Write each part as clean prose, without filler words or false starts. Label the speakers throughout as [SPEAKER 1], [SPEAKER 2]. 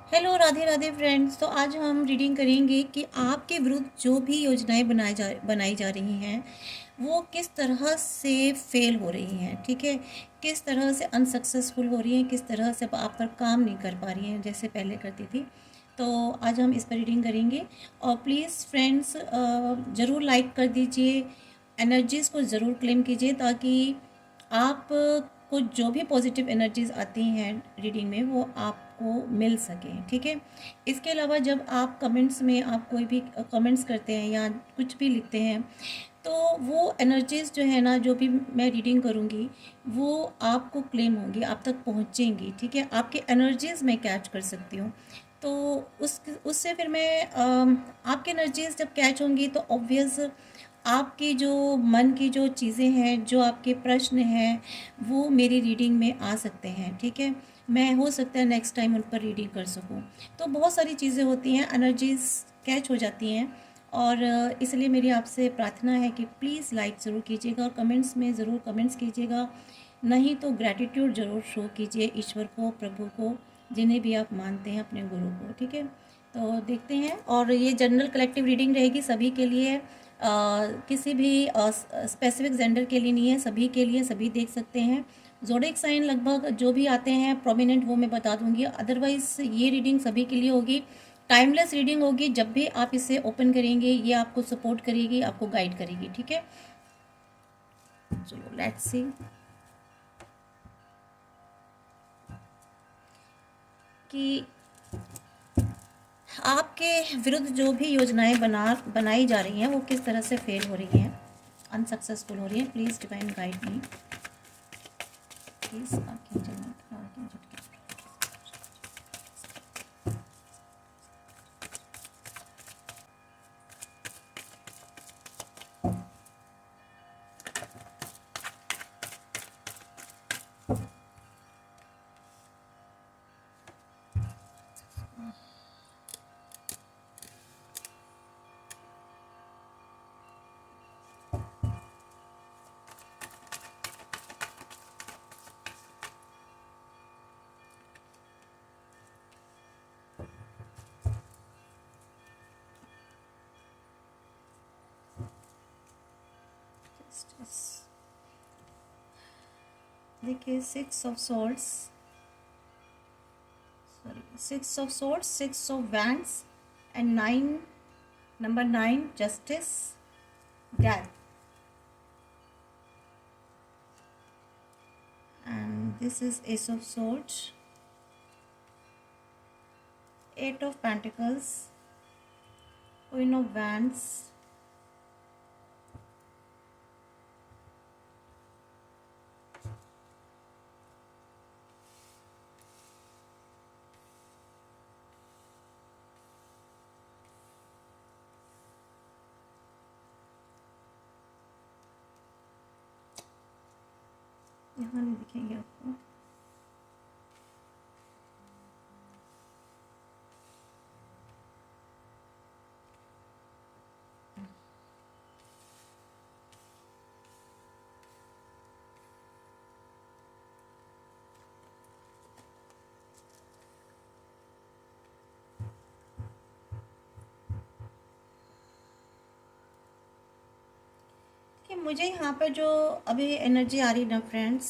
[SPEAKER 1] Hello, Radhe Radhe friends. तो आज हम रीडिंग करेंगे कि आपके विरुद्ध जो भी योजनाएं बनाई जा रही हैं वो किस तरह से फेल हो रही हैं। ठीक है, किस तरह से अनसक्सेसफुल हो रही हैं, किस तरह से आप पर काम नहीं कर पा रही हैं जैसे पहले करती थी। तो आज हम इस पर रीडिंग करेंगे। और प्लीज़ फ्रेंड्स, ज़रूर लाइक कर दीजिए, एनर्जीज़ को ज़रूर क्लेम कीजिए ताकि आप को जो भी पॉजिटिव एनर्जीज आती हैं रीडिंग में वो आपको मिल सकें। ठीक है, इसके अलावा जब आप कमेंट्स में आप कोई भी कमेंट्स करते हैं या कुछ भी लिखते हैं तो वो एनर्जीज जो है ना, जो भी मैं रीडिंग करूँगी वो आपको क्लेम होंगी, आप तक पहुँचेंगी। ठीक है, आपकी एनर्जीज मैं कैच कर सकती हूँ। तो उससे फिर मैं आपकी एनर्जीज जब कैच होंगी तो ऑब्वियस आपकी जो मन की जो चीज़ें हैं, जो आपके प्रश्न हैं, वो मेरी रीडिंग में आ सकते हैं। ठीक है, मैं हो सकता है नेक्स्ट टाइम उन पर रीडिंग कर सकूं। तो बहुत सारी चीज़ें होती हैं, एनर्जीज कैच हो जाती हैं। और इसलिए मेरी आपसे प्रार्थना है कि प्लीज़ लाइक ज़रूर कीजिएगा और कमेंट्स में ज़रूर कमेंट्स कीजिएगा। नहीं तो ग्रैटिट्यूड ज़रूर शो कीजिए ईश्वर को, प्रभु को, जिन्हें भी आप मानते हैं, अपने गुरु को। ठीक है, तो देखते हैं। और ये जनरल कलेक्टिव रीडिंग रहेगी, सभी के लिए, किसी भी स्पेसिफिक जेंडर के लिए नहीं है, सभी के लिए, सभी देख सकते हैं। ज़ोडिएक साइन लगभग जो भी आते हैं प्रोमिनेंट वो मैं बता दूंगी, अदरवाइज ये रीडिंग सभी के लिए होगी। टाइमलेस रीडिंग होगी, जब भी आप इसे ओपन करेंगे ये आपको सपोर्ट करेगी, आपको गाइड करेगी। ठीक है, चलो लेट्स सी कि आपके विरुद्ध जो भी योजनाएं बनाई जा रही हैं वो किस तरह से फेल हो रही हैं, अनसक्सेसफुल हो रही हैं। Please divine guide me, please archangel देखिए, six of swords, six of wands and nine, number 9 justice, death, and this is ace of swords, 8 of pentacles, queen of wands, यहाँ नहीं दिखेंगे आपको। कि मुझे यहाँ पर जो अभी एनर्जी आ रही ना friends,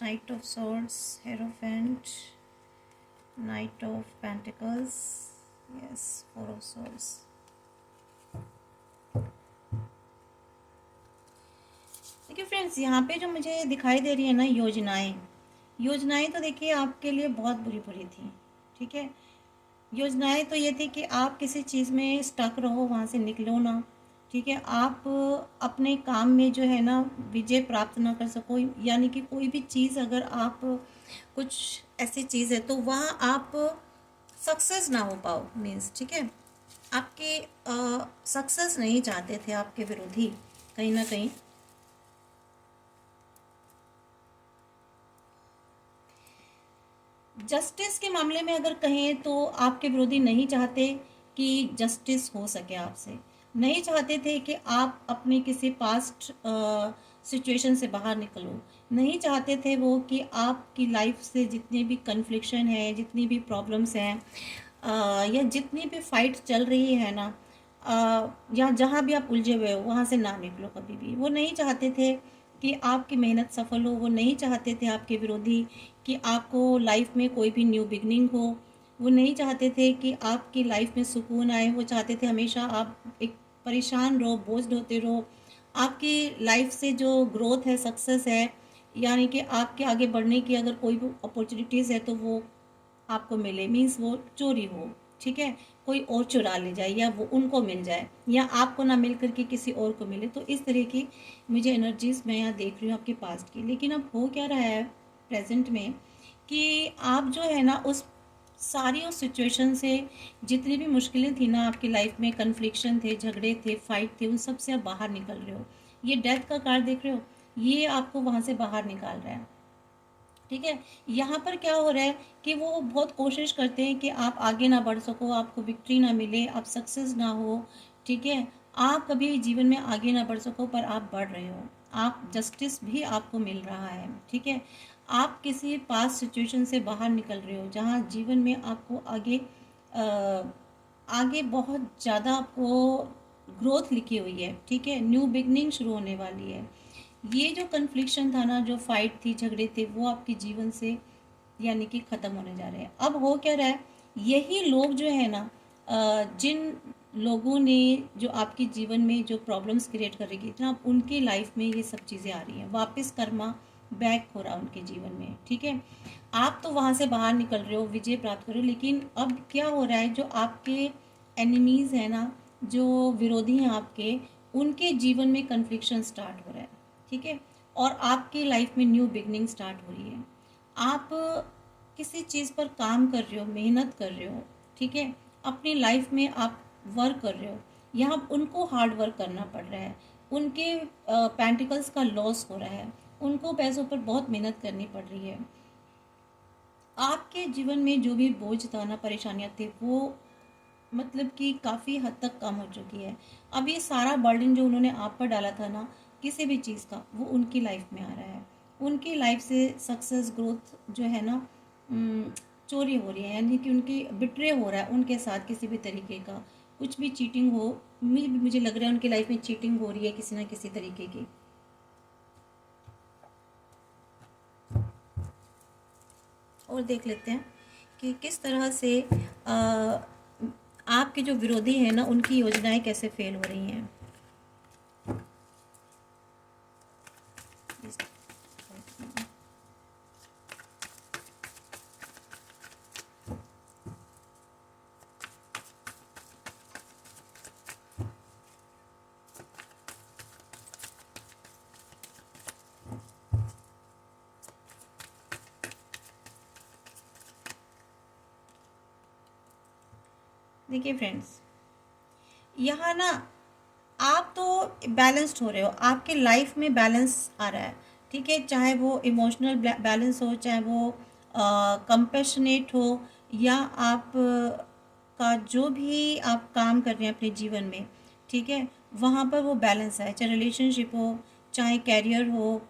[SPEAKER 1] night of swords, hierophant, night of pentacles, yes, 4 of swords. देखिए फ्रेंड्स, यहाँ पे जो मुझे दिखाई दे रही है ना योजनाएं, योजनाएं तो देखिए आपके लिए बहुत बुरी बुरी थी। ठीक है, योजनाएं तो ये थी कि आप किसी चीज़ में स्टक रहो, वहाँ से निकलो ना। ठीक है, आप अपने काम में जो है ना विजय प्राप्त ना कर सको, यानी कि कोई भी चीज़ अगर आप, कुछ ऐसी चीज़ है तो वहाँ आप सक्सेस ना हो पाओ, मीन्स ठीक है, आपके सक्सेस नहीं चाहते थे आपके विरोधी कहीं ना कहीं। जस्टिस के मामले में अगर कहें तो आपके विरोधी नहीं चाहते कि जस्टिस हो सके आपसे, नहीं चाहते थे कि आप अपने किसी पास्ट सिचुएशन से बाहर निकलो, नहीं चाहते थे वो कि आपकी लाइफ से जितने भी कन्फ्लिक्शन है, जितनी भी प्रॉब्लम्स हैं, या जितनी भी फाइट चल रही है ना, या जहाँ भी आप उलझे हुए हो वहाँ से ना निकलो कभी भी। वो नहीं चाहते थे कि आपकी मेहनत सफल हो, वो नहीं चाहते थे आपके विरोधी कि आपको लाइफ में कोई भी न्यू बिगनिंग हो, वो नहीं चाहते थे कि आपकी लाइफ में सुकून आए, वो चाहते थे हमेशा आप एक परेशान रहो, बोझ ढोते रहो। आपकी लाइफ से जो ग्रोथ है, सक्सेस है, यानी कि आपके आगे बढ़ने की अगर कोई भी अपॉर्चुनिटीज़ है तो वो आपको मिले, मीन्स वो चोरी हो, ठीक है, कोई और चुरा ले जाए या वो उनको मिल जाए या आपको ना मिल करके किसी और को मिले। तो इस तरह की मुझे एनर्जीज मैं यहाँ देख रही हूँ आपके पास्ट की। लेकिन अब हो क्या रहा है प्रेजेंट में कि आप जो है ना उस सारी उस सिचुएशन से, जितनी भी मुश्किलें थी ना आपकी लाइफ में, कन्फ्लिक्शन थे, झगड़े थे, फाइट थे, उन सब से आप बाहर निकल रहे हो। ये डेथ का कार्ड देख रहे हो, ये आपको वहाँ से बाहर निकाल रहा है, ठीक है। यहाँ पर क्या हो रहा है कि वो बहुत कोशिश करते हैं कि आप आगे ना बढ़ सको, आपको विक्ट्री ना मिले, आप सक्सेस ना हो, ठीक है, आप कभी जीवन में आगे ना बढ़ सको, पर आप बढ़ रहे हो, आप जस्टिस भी आपको मिल रहा है, ठीक है। आप किसी पास सिचुएशन से बाहर निकल रहे हो जहाँ जीवन में आपको आगे आगे बहुत ज़्यादा आपको ग्रोथ लिखी हुई है, ठीक है, न्यू बिगनिंग शुरू होने वाली है। ये जो कन्फ्लिक्शन था ना, जो फाइट थी, झगड़े थे, वो आपके जीवन से यानी कि ख़त्म होने जा रहे हैं। अब हो क्या रहा है, यही लोग जो है ना, जिन लोगों ने जो आपके जीवन में जो प्रॉब्लम्स क्रिएट कर रही थी ना, अब उनकी लाइफ में ये सब चीज़ें आ रही हैं, वापस कर्मा बैक हो रहा है उनके जीवन में, ठीक है। आप तो वहाँ से बाहर निकल रहे हो, विजय प्राप्त कर रहे हो, लेकिन अब क्या हो रहा है, जो आपके एनिमीज़ हैं ना, जो विरोधी हैं आपके, उनके जीवन में कन्फ्लिक्शन स्टार्ट हो रहा है, ठीक है। और आपकी लाइफ में न्यू बिगनिंग स्टार्ट हो रही है। आप किसी चीज़ पर काम कर रहे हो, मेहनत कर रहे हो, ठीक है, अपनी लाइफ में आप वर्क कर रहे हो, यहाँ उनको हार्ड वर्क करना पड़ रहा है, उनके पेंटिकल्स का लॉस हो रहा है, उनको पैसों पर बहुत मेहनत करनी पड़ रही है। आपके जीवन में जो भी बोझ था ना, परेशानियाँ थी, वो मतलब कि काफ़ी हद तक कम हो चुकी है। अब ये सारा बर्डन जो उन्होंने आप पर डाला था ना किसी भी चीज़ का, वो उनकी लाइफ में आ रहा है। उनकी लाइफ से सक्सेस, ग्रोथ जो है ना, चोरी हो रही है, यानी कि उनकी बिट्रे हो रहा है उनके साथ किसी भी तरीके का, कुछ भी चीटिंग हो। मुझे लग रहा है उनकी लाइफ में चीटिंग हो रही है किसी ना किसी तरीके की। और देख लेते हैं कि किस तरह से आपके जो विरोधी हैं ना, उनकी योजनाएं कैसे फेल हो रही हैं। देखिए फ्रेंड्स, यहाँ ना आप तो बैलेंस्ड हो रहे हो, आपके लाइफ में बैलेंस आ रहा है, ठीक है, चाहे वो इमोशनल बैलेंस हो, चाहे वो कंपेशनेट हो, या आप का जो भी आप काम कर रहे हैं अपने जीवन में, ठीक है, वहाँ पर वो बैलेंस है, चाहे रिलेशनशिप हो, चाहे कैरियर हो,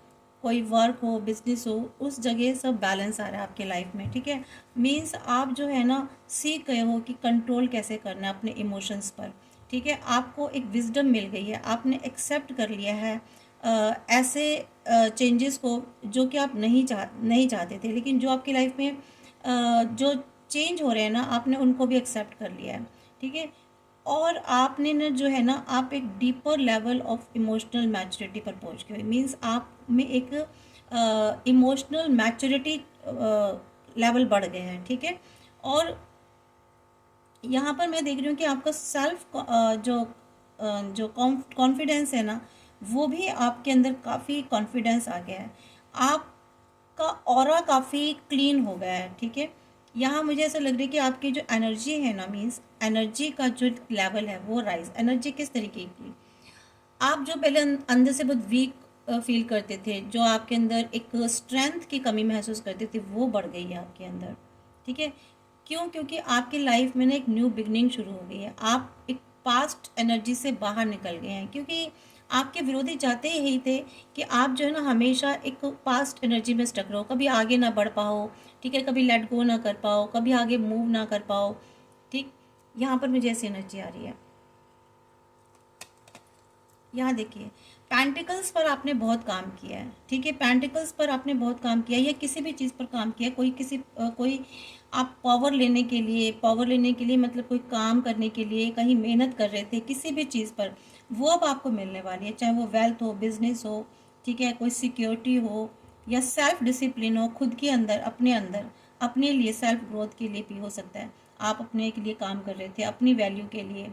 [SPEAKER 1] कोई वर्क हो, बिजनेस हो, उस जगह सब बैलेंस आ रहा है आपके लाइफ में, ठीक है। मीन्स आप जो है ना सीख गए हो कि कंट्रोल कैसे करना है अपने इमोशंस पर, ठीक है, आपको एक विजडम मिल गई है, आपने एक्सेप्ट कर लिया है ऐसे चेंजेस को जो कि आप नहीं चाहते थे, लेकिन जो आपकी लाइफ में जो चेंज हो रहे हैं ना, आपने उनको भी एक्सेप्ट कर लिया है, ठीक है। और आपने ना जो है ना, आप एक deeper level of emotional maturity पर पहुंच गए, मीन्स आप में एक इमोशनल मैच्योरिटी लेवल बढ़ गए हैं, ठीक है। और यहाँ पर मैं देख रही हूँ कि आपका सेल्फ जो कॉन्फिडेंस है ना, वो भी आपके अंदर काफ़ी कॉन्फिडेंस आ गया है, आपका ऑरा काफ़ी क्लीन हो गया है, ठीक है। यहाँ मुझे ऐसा लग रहा है कि आपकी जो एनर्जी है ना, मीन्स एनर्जी का जो लेवल है वो राइज। एनर्जी किस तरीके की, आप जो पहले अंदर से बहुत वीक फील करते थे, जो आपके अंदर एक स्ट्रेंथ की कमी महसूस करते थे, वो बढ़ गई है आपके अंदर, ठीक है। क्यों? क्योंकि आपकी लाइफ में ना एक न्यू बिगनिंग शुरू हो गई है, आप एक पास्ट एनर्जी से बाहर निकल गए हैं, क्योंकि आपके विरोधी चाहते यही थे कि आप जो है ना हमेशा एक पास्ट एनर्जी में स्टक रहो, कभी आगे ना बढ़ पाओ, ठीक है, कभी लेट गो ना कर पाओ, कभी आगे मूव ना कर पाओ, ठीक। यहाँ पर मुझे ऐसी एनर्जी आ रही है। यहाँ देखिए, पेंटिकल्स पर आपने बहुत काम किया है, ठीक है, पेंटिकल्स पर आपने बहुत काम किया है, या किसी भी चीज़ पर काम किया है, कोई आप पावर लेने के लिए मतलब कोई काम करने के लिए कहीं मेहनत कर रहे थे किसी भी चीज़ पर, वो अब आपको मिलने वाली है, चाहे वो वेल्थ हो, बिजनेस हो, ठीक है, कोई सिक्योरिटी हो, या सेल्फ डिसिप्लिन हो, खुद के अंदर अपने लिए सेल्फ ग्रोथ के लिए भी हो सकता है। आप अपने के लिए काम कर रहे थे, अपनी वैल्यू के लिए,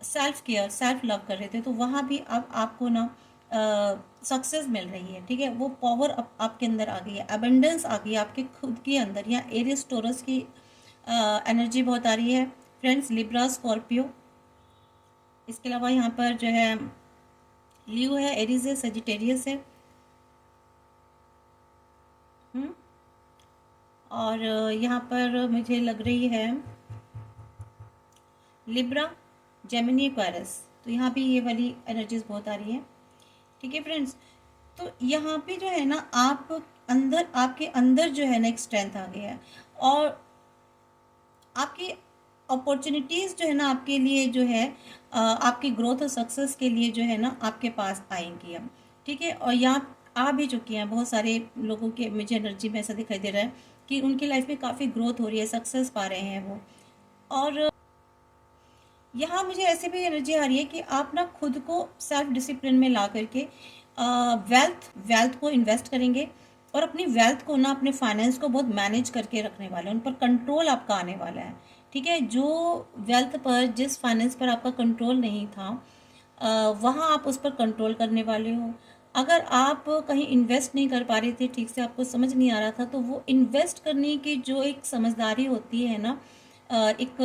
[SPEAKER 1] सेल्फ केयर सेल्फ लव कर रहे थे, तो वहाँ भी अब आपको ना सक्सेस मिल रही है, ठीक है, वो पावर आपके अंदर आ गई है, अबंडेंस आ गई है आपके खुद के अंदर। या एरियस टोरस की एनर्जी बहुत आ रही है फ्रेंड्स, लिब्रा स्कॉर्पियो, इसके अलावा यहाँ पर जो है लियो है, एरीज है, सजिटेरियस है, और यहाँ पर मुझे लग रही है लिब्रा, जेमिनी, एक्वारियस, तो यहाँ भी ये वाली एनर्जीज बहुत आ रही है, ठीक है फ्रेंड्स। तो यहाँ पे जो है ना आपके अंदर जो है ना एक स्ट्रेंथ आ गया है, और आपकी अपॉर्चुनिटीज़ जो है ना आपके लिए जो है आपकी ग्रोथ और सक्सेस के लिए जो है ना आपके पास आएंगी अब, ठीक है। और यहाँ आ भी चुकी हैं बहुत सारे लोगों के, मुझे एनर्जी में ऐसा दिखाई दे रहा है कि उनकी लाइफ में काफ़ी ग्रोथ हो रही है, सक्सेस पा रहे हैं वो। और यहाँ मुझे ऐसे भी एनर्जी आ रही है कि आप ना खुद को सेल्फ डिसिप्लिन में ला करके वेल्थ को इन्वेस्ट करेंगे, और अपनी वेल्थ को ना, अपने फाइनेंस को बहुत मैनेज करके रखने वाले हैं, उन पर कंट्रोल आपका आने वाला है, ठीक है। जो वेल्थ पर, जिस फाइनेंस पर आपका कंट्रोल नहीं था, वहाँ आप उस पर कंट्रोल करने वाले हो। अगर आप कहीं इन्वेस्ट नहीं कर पा रहे थे, ठीक से आपको समझ नहीं आ रहा था, तो वो इन्वेस्ट करने की जो एक समझदारी होती है ना, एक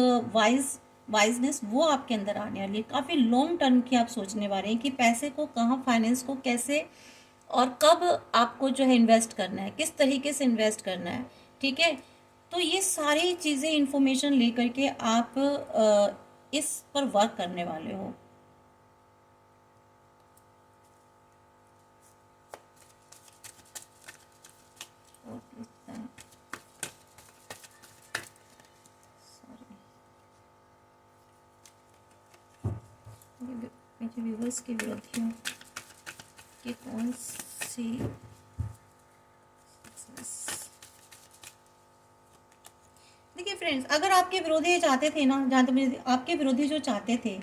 [SPEAKER 1] वाइजनेस, वो आपके अंदर आने वाली है। काफ़ी लॉन्ग टर्म की आप सोचने वाले हैं कि पैसे को कहाँ, फाइनेंस को कैसे और कब आपको जो है इन्वेस्ट करना है, किस तरीके से इन्वेस्ट करना है, ठीक है। तो ये सारी चीज़ें इंफॉर्मेशन लेकर के आप इस पर वर्क करने वाले हो। मेरे व्यूवर्स के विरोधियों कि कौन सी देखिए फ्रेंड्स, अगर आपके विरोधी चाहते थे ना, जहाँ तक आपके विरोधी जो चाहते थे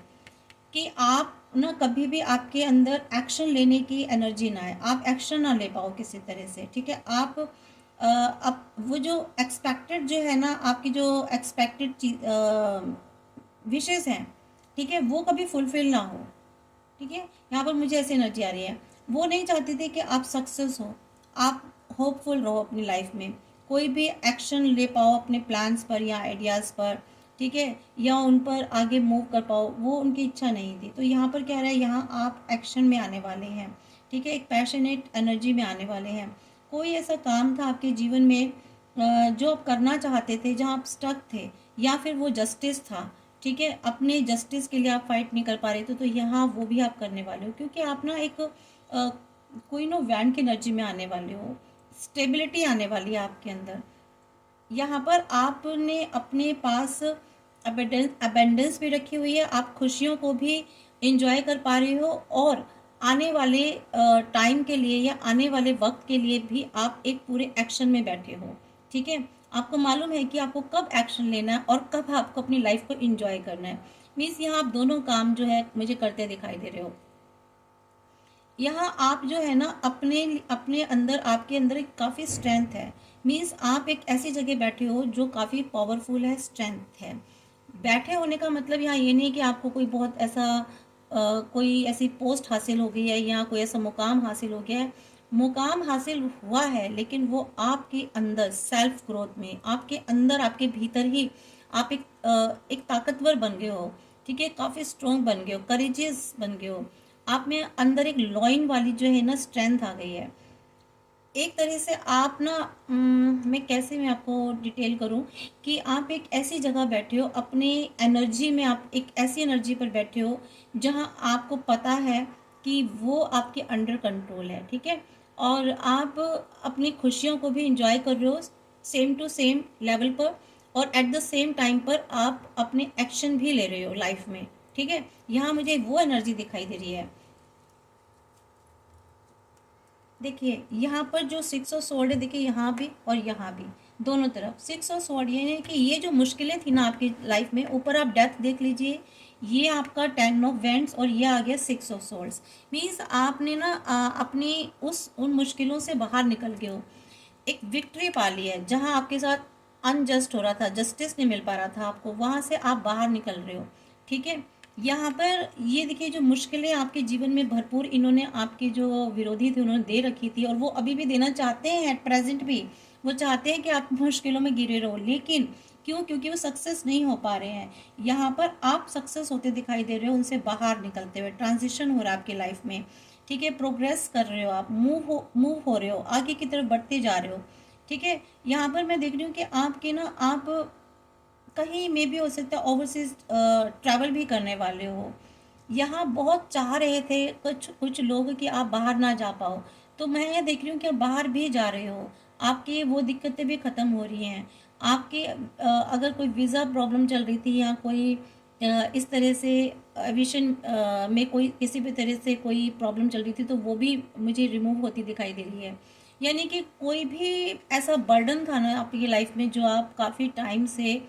[SPEAKER 1] कि आप ना कभी भी आपके अंदर एक्शन लेने की एनर्जी ना आए, आप एक्शन ना ले पाओ किसी तरह से, ठीक है, आप वो जो एक्सपेक्टेड जो है ना, आपकी जो एक्सपेक्टेड विशेस हैं, ठीक है, वो कभी फुलफिल ना हो, ठीक है। यहाँ पर मुझे ऐसी एनर्जी आ रही है, वो नहीं चाहते थे कि आप सक्सेस हो, आप होपफुल रहो अपनी लाइफ में, कोई भी एक्शन ले पाओ अपने प्लान्स पर या आइडियाज़ पर, ठीक है, या उन पर आगे मूव कर पाओ, वो उनकी इच्छा नहीं थी। तो यहाँ पर क्या रहा है, यहाँ आप एक्शन में आने वाले हैं, ठीक है, एक पैशनेट एनर्जी में आने वाले हैं। कोई ऐसा काम था आपके जीवन में जो आप करना चाहते थे, जहाँ आप स्टक थे, या फिर वो जस्टिस था, ठीक है, अपने जस्टिस के लिए आप फाइट नहीं कर पा रहे थे, तो यहाँ वो भी आप करने वाले हो, क्योंकि आप ना एक क्वीन ऑफ वैंड की एनर्जी में आने वाले हो, स्टेबिलिटी आने वाली है आपके अंदर। यहाँ पर आपने अपने पास अबेंडेंस भी रखी हुई है, आप खुशियों को भी इंजॉय कर पा रहे हो, और आने वाले टाइम के लिए या आने वाले वक्त के लिए भी आप एक पूरे एक्शन में बैठे हो, ठीक है। आपको मालूम है कि आपको कब एक्शन लेना है और कब आपको अपनी लाइफ को इंजॉय करना है। मीन्स यहाँ आप दोनों काम जो है मुझे करते दिखाई दे रहे हो। यहाँ आप जो है ना अपने अपने अंदर, आपके अंदर एक काफ़ी स्ट्रेंथ है। मीन्स आप एक ऐसी जगह बैठे हो जो काफ़ी पावरफुल है, स्ट्रेंथ है। बैठे होने का मतलब यहाँ ये नहीं कि आपको कोई बहुत ऐसा कोई ऐसी पोस्ट हासिल हो गई है या कोई ऐसा मुकाम हासिल हो गया है। मुकाम हासिल हुआ है, लेकिन वो आपके अंदर सेल्फ ग्रोथ में, आपके अंदर, आपके भीतर ही आप एक ताकतवर बन गए हो, ठीक है, काफ़ी स्ट्रॉन्ग बन गए हो, करेजियस बन गए हो। आप में अंदर एक लॉइन वाली जो है ना स्ट्रेंथ आ गई है। एक तरह से आप ना मैं आपको डिटेल करूं कि आप एक ऐसी जगह बैठे हो, अपने एनर्जी में आप एक ऐसी एनर्जी पर बैठे हो जहां आपको पता है कि वो आपके अंडर कंट्रोल है, ठीक है। और आप अपनी खुशियों को भी इंजॉय कर रहे हो सेम टू सेम लेवल पर, और एट द सेम टाइम पर आप अपने एक्शन भी ले रहे हो लाइफ में, ठीक है। यहाँ मुझे वो एनर्जी दिखाई दे रही है। देखिए यहाँ पर जो 6 ऑफ स्वॉर्ड है, देखिए यहाँ भी और यहाँ भी, दोनों तरफ 6 ऑफ स्वॉर्ड। ये है कि ये जो मुश्किलें थी ना आपकी लाइफ में, ऊपर आप डेथ देख लीजिए, ये आपका 10 ऑफ वेंट्स, और ये आ गया 6 ऑफ स्वॉर्ड्स। मीन्स आपने ना अपनी उन मुश्किलों से बाहर निकल गए हो, एक विक्ट्री पा ली है। जहाँ आपके साथ अनजस्ट हो रहा था, जस्टिस नहीं मिल पा रहा था आपको, वहाँ से आप बाहर निकल रहे हो, ठीक है। यहाँ पर ये देखिए, जो मुश्किलें आपके जीवन में भरपूर इन्होंने आपके जो विरोधी थे उन्होंने दे रखी थी, और वो अभी भी देना चाहते हैं एट प्रेजेंट भी। वो चाहते हैं कि आप मुश्किलों में गिरे रहो, लेकिन क्यों? क्योंकि वो सक्सेस नहीं हो पा रहे हैं। यहाँ पर आप सक्सेस होते दिखाई दे रहे हो, उनसे बाहर निकलते हुए, ट्रांजिशन हो रहा है आपकी लाइफ में, ठीक है। प्रोग्रेस कर रहे हो आप, मूव हो रहे हो, आगे की तरफ बढ़ते जा रहे हो, ठीक है। यहाँ पर मैं देख रही हूँ कि आपके ना, आप कहीं में भी हो सकता है ओवरसीज ट्रैवल भी करने वाले हो। यहाँ बहुत चाह रहे थे कुछ कुछ लोग कि आप बाहर ना जा पाओ, तो मैं ये देख रही हूँ कि आप बाहर भी जा रहे हो, आपकी वो दिक्कतें भी ख़त्म हो रही हैं। आपके अगर कोई वीज़ा प्रॉब्लम चल रही थी, या कोई इस तरह से एविएशन में कोई किसी भी तरह से कोई प्रॉब्लम चल रही थी, तो वो भी मुझे रिमूव होती दिखाई दे रही है। यानी कि कोई भी ऐसा बर्डन था ना आपकी लाइफ में, जो आप काफ़ी टाइम से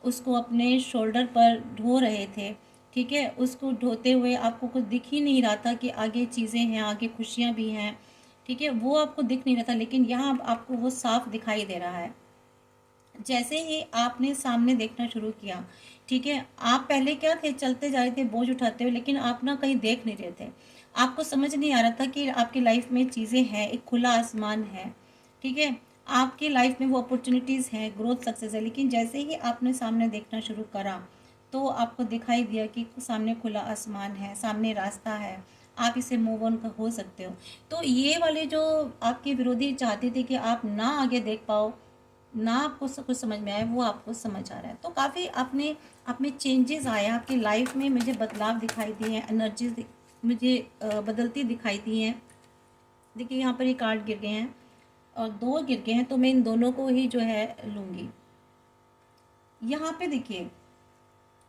[SPEAKER 1] उसको अपने शोल्डर पर ढो रहे थे, ठीक है। उसको ढोते हुए आपको कुछ दिख ही नहीं रहा था कि आगे चीज़ें हैं, आगे खुशियाँ भी हैं, ठीक है। वो आपको दिख नहीं रहा था, लेकिन यहाँ आपको वो साफ दिखाई दे रहा है। जैसे ही आपने सामने देखना शुरू किया, ठीक है, आप पहले क्या थे, चलते जा रहे थे बोझ उठाते हुए, लेकिन आप ना कहीं देख नहीं रहे थे। आपको समझ नहीं आ रहा था कि आपकी लाइफ में चीज़ें हैं, एक खुला आसमान है, ठीक है। आपकी लाइफ में वो अपॉर्चुनिटीज़ हैं, ग्रोथ सक्सेस है, लेकिन जैसे ही आपने सामने देखना शुरू करा, तो आपको दिखाई दिया कि सामने खुला आसमान है, सामने रास्ता है, आप इसे मूव ऑन हो सकते हो। तो ये वाले जो आपके विरोधी चाहते थे कि आप ना आगे देख पाओ, ना आपको कुछ समझ में आए, वो आपको समझ आ रहा है। तो काफ़ी अपने आप में चेंजेस आए हैं आपकी लाइफ में, मुझे बदलाव दिखाई दिए हैं, एनर्जीज मुझे बदलती दिखाई दी हैं। देखिए यहाँ पर ये कार्ड गिर गए हैं और 2 गिर गए हैं, तो मैं इन दोनों को ही जो है लूँगी। यहाँ पे देखिए,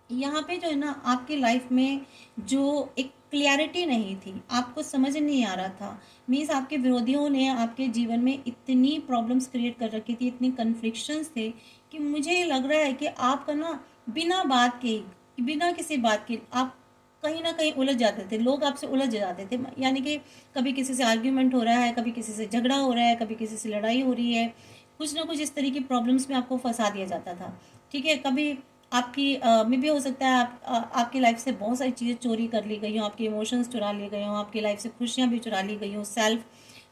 [SPEAKER 1] यहाँ पे जो है ना आपकी लाइफ में जो एक क्लैरिटी नहीं थी, आपको समझ नहीं आ रहा था। मीन्स आपके विरोधियों ने आपके जीवन में इतनी प्रॉब्लम्स क्रिएट कर रखी थी, इतनी कन्फ्लिक्शंस थे, कि मुझे लग रहा है कि आपका ना बिना बात के, बिना किसी बात के आप कहीं ना कहीं उलझ जाते थे, लोग आपसे उलझ जाते थे। यानी कि कभी किसी से आर्ग्यूमेंट हो रहा है, कभी किसी से झगड़ा हो रहा है, कभी किसी से लड़ाई हो रही है, कुछ ना कुछ इस तरह की प्रॉब्लम्स में आपको फंसा दिया जाता था, ठीक है। कभी आपकी में भी हो सकता है आपकी लाइफ से बहुत सारी चीज़ें चोरी कर ली गई हों, आपके इमोशंस चुरा लिए गए हों, आपकी लाइफ से खुशियाँ भी चुरा ली गई हों, सेल्फ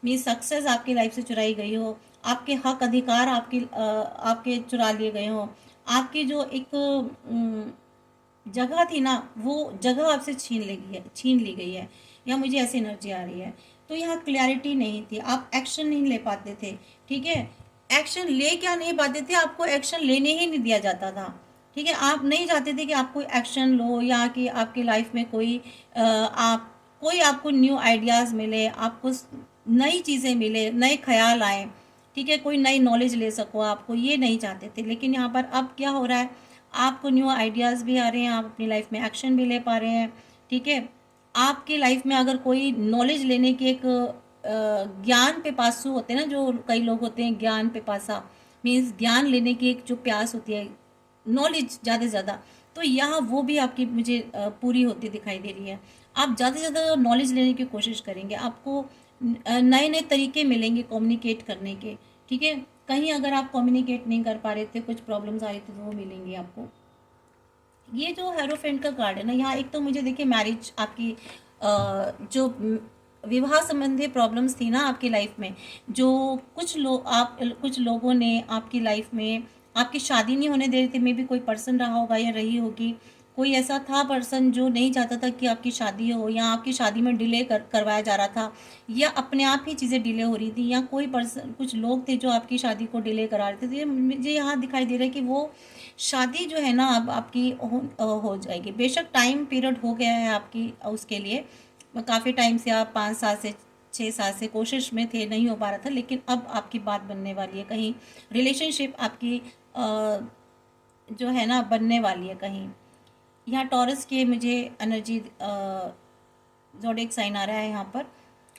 [SPEAKER 1] मीन सक्सेस आपकी लाइफ से चुराई गई हो, आपके हक अधिकार आपके चुरा लिए गए हों, आपकी जो एक जगह थी ना, वो जगह आपसे छीन ली गई है, या मुझे ऐसी एनर्जी आ रही है। तो यहाँ क्लैरिटी नहीं थी, आप एक्शन नहीं ले पाते थे, ठीक है। एक्शन ले क्या नहीं पाते थे, आपको एक्शन लेने ही नहीं दिया जाता था, ठीक है। आप नहीं चाहते थे कि आप कोई एक्शन लो, या कि आपकी लाइफ में कोई आपको न्यू आइडियाज़ मिले, आपको नई चीज़ें मिले, नए ख्याल आए, ठीक है, कोई नई नॉलेज ले सको, आपको ये नहीं चाहते थे। लेकिन यहाँ पर अब क्या हो रहा है, आपको न्यू आइडियाज़ भी आ रहे हैं, आप अपनी लाइफ में एक्शन भी ले पा रहे हैं, ठीक है। आपकी लाइफ में अगर कोई नॉलेज लेने की एक ज्ञान पिपासु होते हैं ना, जो कई लोग होते हैं ज्ञान पिपासा, मीन्स ज्ञान लेने की एक जो प्यास होती है, नॉलेज ज़्यादा से ज़्यादा, तो यहाँ वो भी आपकी मुझे पूरी होती दिखाई दे रही है। आप ज़्यादा से ज़्यादा नॉलेज लेने की कोशिश करेंगे, आपको नए नए तरीके मिलेंगे कम्युनिकेट करने के, ठीक है। कहीं अगर आप कम्युनिकेट नहीं कर पा रहे थे, कुछ प्रॉब्लम्स आ रही थी, तो वो मिलेंगी आपको। ये जो हेरोफेंट का कार्ड है ना, यहाँ एक तो मुझे देखिए मैरिज, आपकी जो विवाह संबंधी प्रॉब्लम्स थी ना आपकी लाइफ में, जो कुछ लोगों ने आपकी लाइफ में आपकी शादी नहीं होने दे रहे थे, मे बी कोई पर्सन रहा होगा या रही होगी, कोई ऐसा था पर्सन जो नहीं चाहता था कि आपकी शादी हो, या आपकी शादी में डिले करवाया जा रहा था, या अपने आप ही चीज़ें डिले हो रही थी, या कोई पर्सन, कुछ लोग थे जो आपकी शादी को डिले करा रहे थे। तो ये मुझे यहाँ दिखाई दे रहा है कि वो शादी जो है ना अब आपकी हो जाएगी। बेशक टाइम पीरियड हो गया है आपकी उसके लिए, काफ़ी टाइम से आप 5 साल से 6 साल से कोशिश में थे, नहीं हो पा रहा था, लेकिन अब आपकी बात बनने वाली है, कहीं रिलेशनशिप आपकी जो है ना बनने वाली है कहीं। यहाँ टॉरस के मुझे एनर्जी ज़ोडिएक साइन आ रहा है यहाँ पर,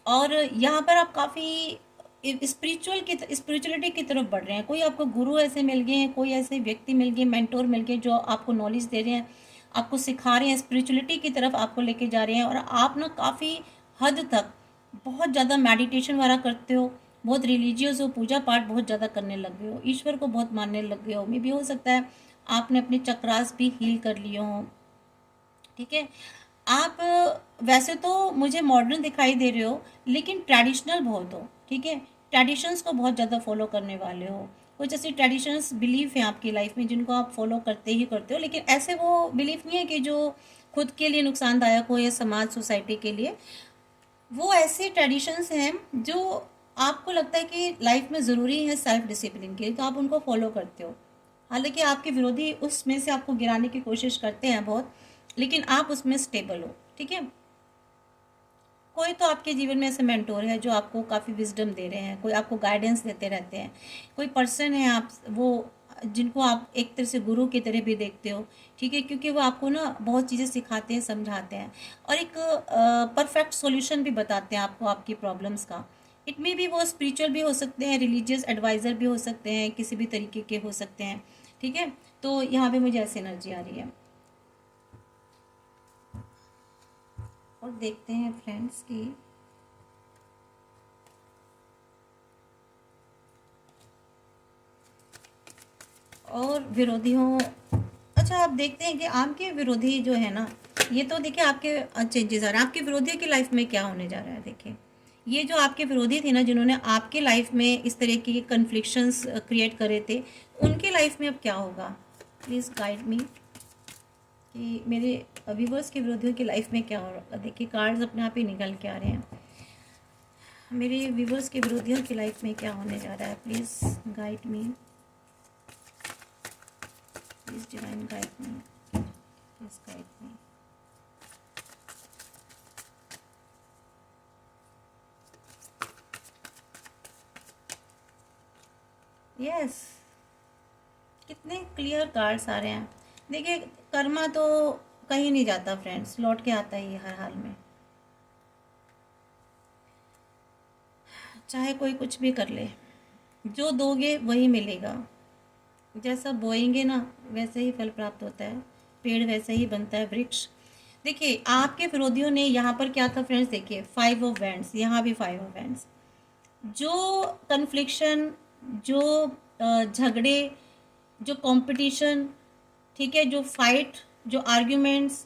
[SPEAKER 1] और यहाँ पर आप काफ़ी स्पिरिचुअलिटी की तरफ बढ़ रहे हैं। कोई आपको गुरु ऐसे मिल गए हैं, कोई ऐसे व्यक्ति मिल गए, मेंटोर मिल गए जो आपको नॉलेज दे रहे हैं, आपको सिखा रहे हैं, स्पिरिचुअलिटी की तरफ आपको लेके जा रहे हैं। और आप ना काफ़ी हद तक बहुत ज़्यादा मेडिटेशन वगैरह करते हो, बहुत रिलीजियस हो, पूजा पाठ बहुत ज़्यादा करने लग गए हो, ईश्वर को बहुत मानने लग गए हो। मे भी हो सकता है आपने अपने चक्रास भी हील कर लिए हों, ठीक है। आप वैसे तो मुझे मॉडर्न दिखाई दे रहे हो, लेकिन ट्रेडिशनल बहुत हो, ठीक है। ट्रेडिशंस को बहुत ज़्यादा फॉलो करने वाले हो। कुछ ऐसी ट्रेडिशंस बिलीफ हैं आपकी लाइफ में जिनको आप फॉलो करते ही करते हो, लेकिन ऐसे वो बिलीफ नहीं है कि जो खुद के लिए नुकसानदायक हो या समाज सोसाइटी के लिए। वो ऐसे ट्रेडिशंस हैं जो आपको लगता है कि लाइफ में ज़रूरी है सेल्फ डिसिप्लिन के लिए, तो आप उनको फॉलो करते हो। हालांकि आपके विरोधी उसमें से आपको गिराने की कोशिश करते हैं बहुत, लेकिन आप उसमें स्टेबल हो, ठीक है। कोई तो आपके जीवन में ऐसे मेंटोर है जो आपको काफ़ी विजडम दे रहे हैं, कोई आपको गाइडेंस देते रहते हैं, कोई पर्सन है आप वो जिनको आप एक तरह से गुरु की तरह भी देखते हो, ठीक है, क्योंकि वो आपको ना बहुत चीज़ें सिखाते हैं, समझाते हैं, और एक परफेक्ट सॉल्यूशन भी बताते हैं आपको आपकी प्रॉब्लम्स का। इट में भी वो स्पिरिचुअल भी हो सकते हैं, रिलीजियस एडवाइज़र भी हो सकते हैं, किसी भी तरीके के हो सकते हैं, ठीक है। तो यहाँ पे मुझे ऐसी एनर्जी आ रही है। और देखते हैं फ्रेंड्स की और विरोधियों। अच्छा, आप देखते हैं कि आपके विरोधी जो है ना, ये तो देखिए आपके चेंजेस आ रहे हैं। आपके विरोधियों की लाइफ में क्या होने जा रहा है, देखिए ये जो आपके विरोधी थे ना, जिन्होंने आपके लाइफ में इस तरह की कन्फ्लिक्शंस क्रिएट करे थे, उनके लाइफ में अब क्या होगा। प्लीज़ गाइड मी कि मेरे व्यूवर्स के विरोधियों की लाइफ में क्या होगा। देखिए कार्ड्स अपने आप ही निकल के आ रहे हैं। मेरे व्यूवर्स के विरोधियों की लाइफ में क्या होने जा रहा है, please guide me, please divine guide me, please guide me. Yes, कितने क्लियर कार्ड्स आ रहे हैं। देखिए कर्मा तो कहीं नहीं जाता फ्रेंड्स, लौट के आता ही है हर हाल में, चाहे कोई कुछ भी कर ले, जो दोगे वही मिलेगा। जैसा बोएंगे ना वैसे ही फल प्राप्त होता है, पेड़ वैसे ही बनता है वृक्ष। देखिए आपके विरोधियों ने यहाँ पर क्या था फ्रेंड्स, देखिए 5 ऑफ वैंड्स, यहाँ भी 5 ऑफ वैंड्स। जो कन्फ्लिक्शन, जो झगड़े, जो कंपटीशन, ठीक है, जो फाइट, जो आर्ग्यूमेंट्स,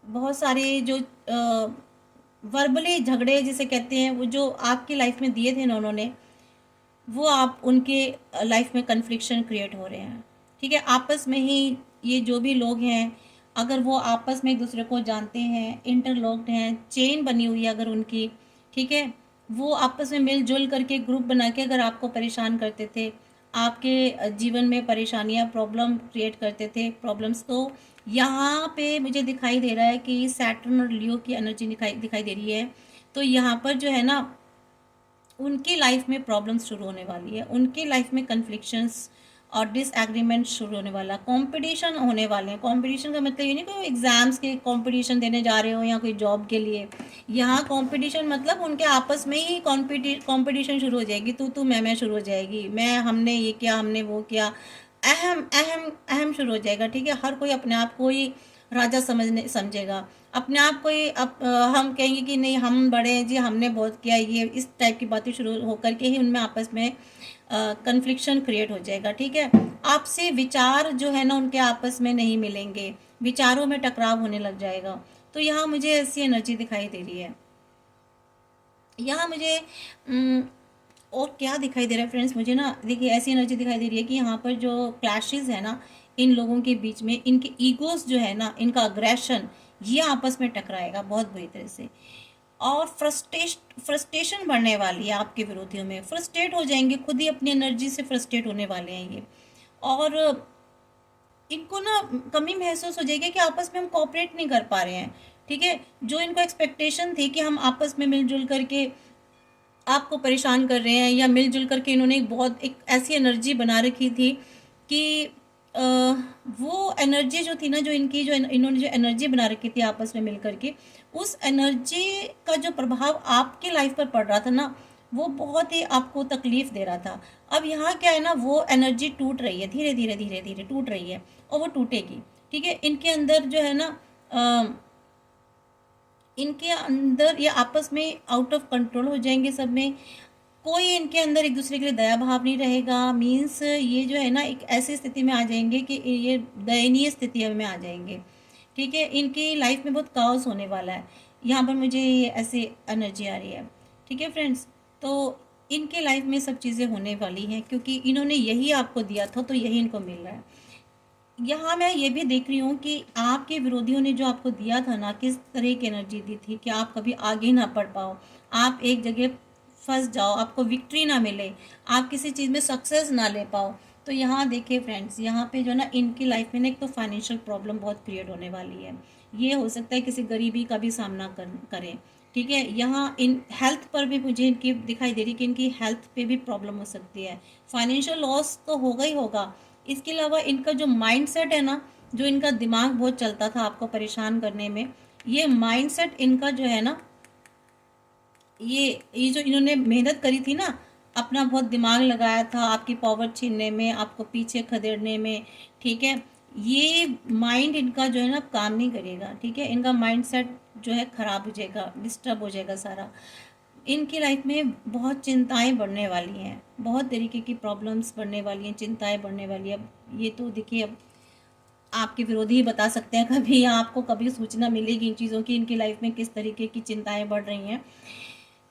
[SPEAKER 1] बहुत सारे जो वर्बली झगड़े जिसे कहते हैं, वो जो आपकी लाइफ में दिए थे ना उन्होंने, वो आप उनके लाइफ में कन्फ्लिक्शन क्रिएट हो रहे हैं, ठीक है। आपस में ही ये जो भी लोग हैं, अगर वो आपस में एक दूसरे को जानते हैं, इंटरलॉक्ड हैं, चेन बनी हुई है अगर उनकी, ठीक है, वो आपस में मिलजुल करके ग्रुप बना के अगर आपको परेशान करते थे, आपके जीवन में परेशानियां प्रॉब्लम क्रिएट करते थे, प्रॉब्लम्स, तो यहाँ पे मुझे दिखाई दे रहा है कि सैटर्न और लियो की एनर्जी दिखाई दे रही है। तो यहाँ पर जो है ना उनकी लाइफ में प्रॉब्लम्स शुरू होने वाली है, उनकी लाइफ में कन्फ्लिक्शंस और डिसएग्रीमेंट शुरू होने वाला, कंपटीशन होने वाले हैं। कंपटीशन का मतलब ये नहीं कोई एग्जाम्स के कंपटीशन देने जा रहे हो या कोई जॉब के लिए, यहाँ कंपटीशन मतलब उनके आपस में ही कंपटीशन शुरू हो जाएगी, तू मैं शुरू हो जाएगी, मैं हमने ये किया, हमने वो किया, अहम अहम अहम शुरू हो जाएगा, ठीक है। हर कोई अपने आप को ही राजा समझेगा, अपने आप को ही हम कहेंगे कि नहीं हम बड़े हैं जी, हमने बहुत किया, ये इस टाइप की बातें शुरू होकर के ही उनमें आपस में कन्फ्लिक्शन क्रिएट हो जाएगा, ठीक है। आपसे विचार जो है ना उनके आपस में नहीं मिलेंगे, विचारों में टकराव होने लग जाएगा। तो यहाँ मुझे ऐसी एनर्जी दिखाई दे रही है। यहाँ मुझे और क्या दिखाई दे रहा है फ्रेंड्स, मुझे ना देखिए ऐसी एनर्जी दिखाई दे रही है कि यहाँ पर जो क्लैशेस है ना इन लोगों के बीच में, इनके ईगोस जो है ना, इनका अग्रेशन, ये आपस में टकराएगा बहुत बुरी तरह से, और फ्रस्ट्रेशन बढ़ने वाली है आपके विरोधियों में, फ्रस्ट्रेट हो जाएंगे, खुद ही अपनी एनर्जी से फ्रस्ट्रेट होने वाले हैं ये, और इनको ना कमी महसूस हो जाएगी कि आपस में हम कोऑपरेट नहीं कर पा रहे हैं, ठीक है। जो इनको एक्सपेक्टेशन थी कि हम आपस में मिलजुल करके आपको परेशान कर रहे हैं, या मिलजुल करके इन्होंने एक ऐसी एनर्जी बना रखी थी कि अ, वो एनर्जी जो थी ना, जो इनकी जो इन्होंने जो एनर्जी बना रखी थी आपस में मिल करके, उस एनर्जी का जो प्रभाव आपकी लाइफ पर पड़ रहा था ना, वो बहुत ही आपको तकलीफ दे रहा था। अब यहाँ क्या है ना, वो एनर्जी टूट रही है, धीरे धीरे धीरे धीरे टूट रही है, और वो टूटेगी। ठीक है। इनके अंदर जो है ना, इनके अंदर ये आपस में आउट ऑफ कंट्रोल हो जाएंगे सब में। कोई इनके अंदर एक दूसरे के लिए दया भाव नहीं रहेगा। मीन्स ये जो है ना, एक ऐसी स्थिति में आ जाएंगे कि ये दयनीय स्थिति में आ जाएंगे। ठीक है। इनकी लाइफ में बहुत काओस होने वाला है। यहाँ पर मुझे ये ऐसी एनर्जी आ रही है। ठीक है फ्रेंड्स, तो इनके लाइफ में सब चीज़ें होने वाली हैं, क्योंकि इन्होंने यही आपको दिया था, तो यही इनको मिल रहा है। यहाँ मैं ये भी देख रही हूँ कि आपके विरोधियों ने जो आपको दिया था ना, किस तरह की एनर्जी दी थी कि आप कभी आगे ना बढ़ पाओ, आप एक जगह फंस जाओ, आपको विक्ट्री ना मिले, आप किसी चीज़ में सक्सेस ना ले पाओ। तो यहाँ देखिए फ्रेंड्स, यहाँ पे जो ना इनकी लाइफ में ना एक तो फाइनेंशियल प्रॉब्लम बहुत क्रिएट होने वाली है। ये हो सकता है किसी गरीबी का भी सामना करें। ठीक है। यहाँ इन हेल्थ पर भी मुझे इनकी दिखाई दे रही कि इनकी हेल्थ पे भी प्रॉब्लम हो सकती है। फाइनेंशियल लॉस तो होगा ही होगा। इसके अलावा इनका जो माइंड सेट है ना, जो इनका दिमाग बहुत चलता था आपको परेशान करने में, ये माइंड सेट इनका जो है ना, ये जो इन्होंने मेहनत करी थी ना, अपना बहुत दिमाग लगाया था आपकी पावर छीनने में, आपको पीछे खदेड़ने में। ठीक है। ये माइंड इनका जो है ना काम नहीं करेगा। ठीक है। इनका माइंड सेट जो है खराब हो जाएगा, डिस्टर्ब हो जाएगा सारा। इनकी लाइफ में बहुत चिंताएं बढ़ने वाली हैं, बहुत तरीके की प्रॉब्लम्स बढ़ने वाली हैं, चिंताएं बढ़ने वाली है। अब ये तो देखिए, अब आपके विरोधी ही बता सकते हैं, कभी आपको कभी सूचना मिलेगी इन चीज़ों की, इनकी लाइफ में किस तरीके की चिंताएं बढ़ रही हैं।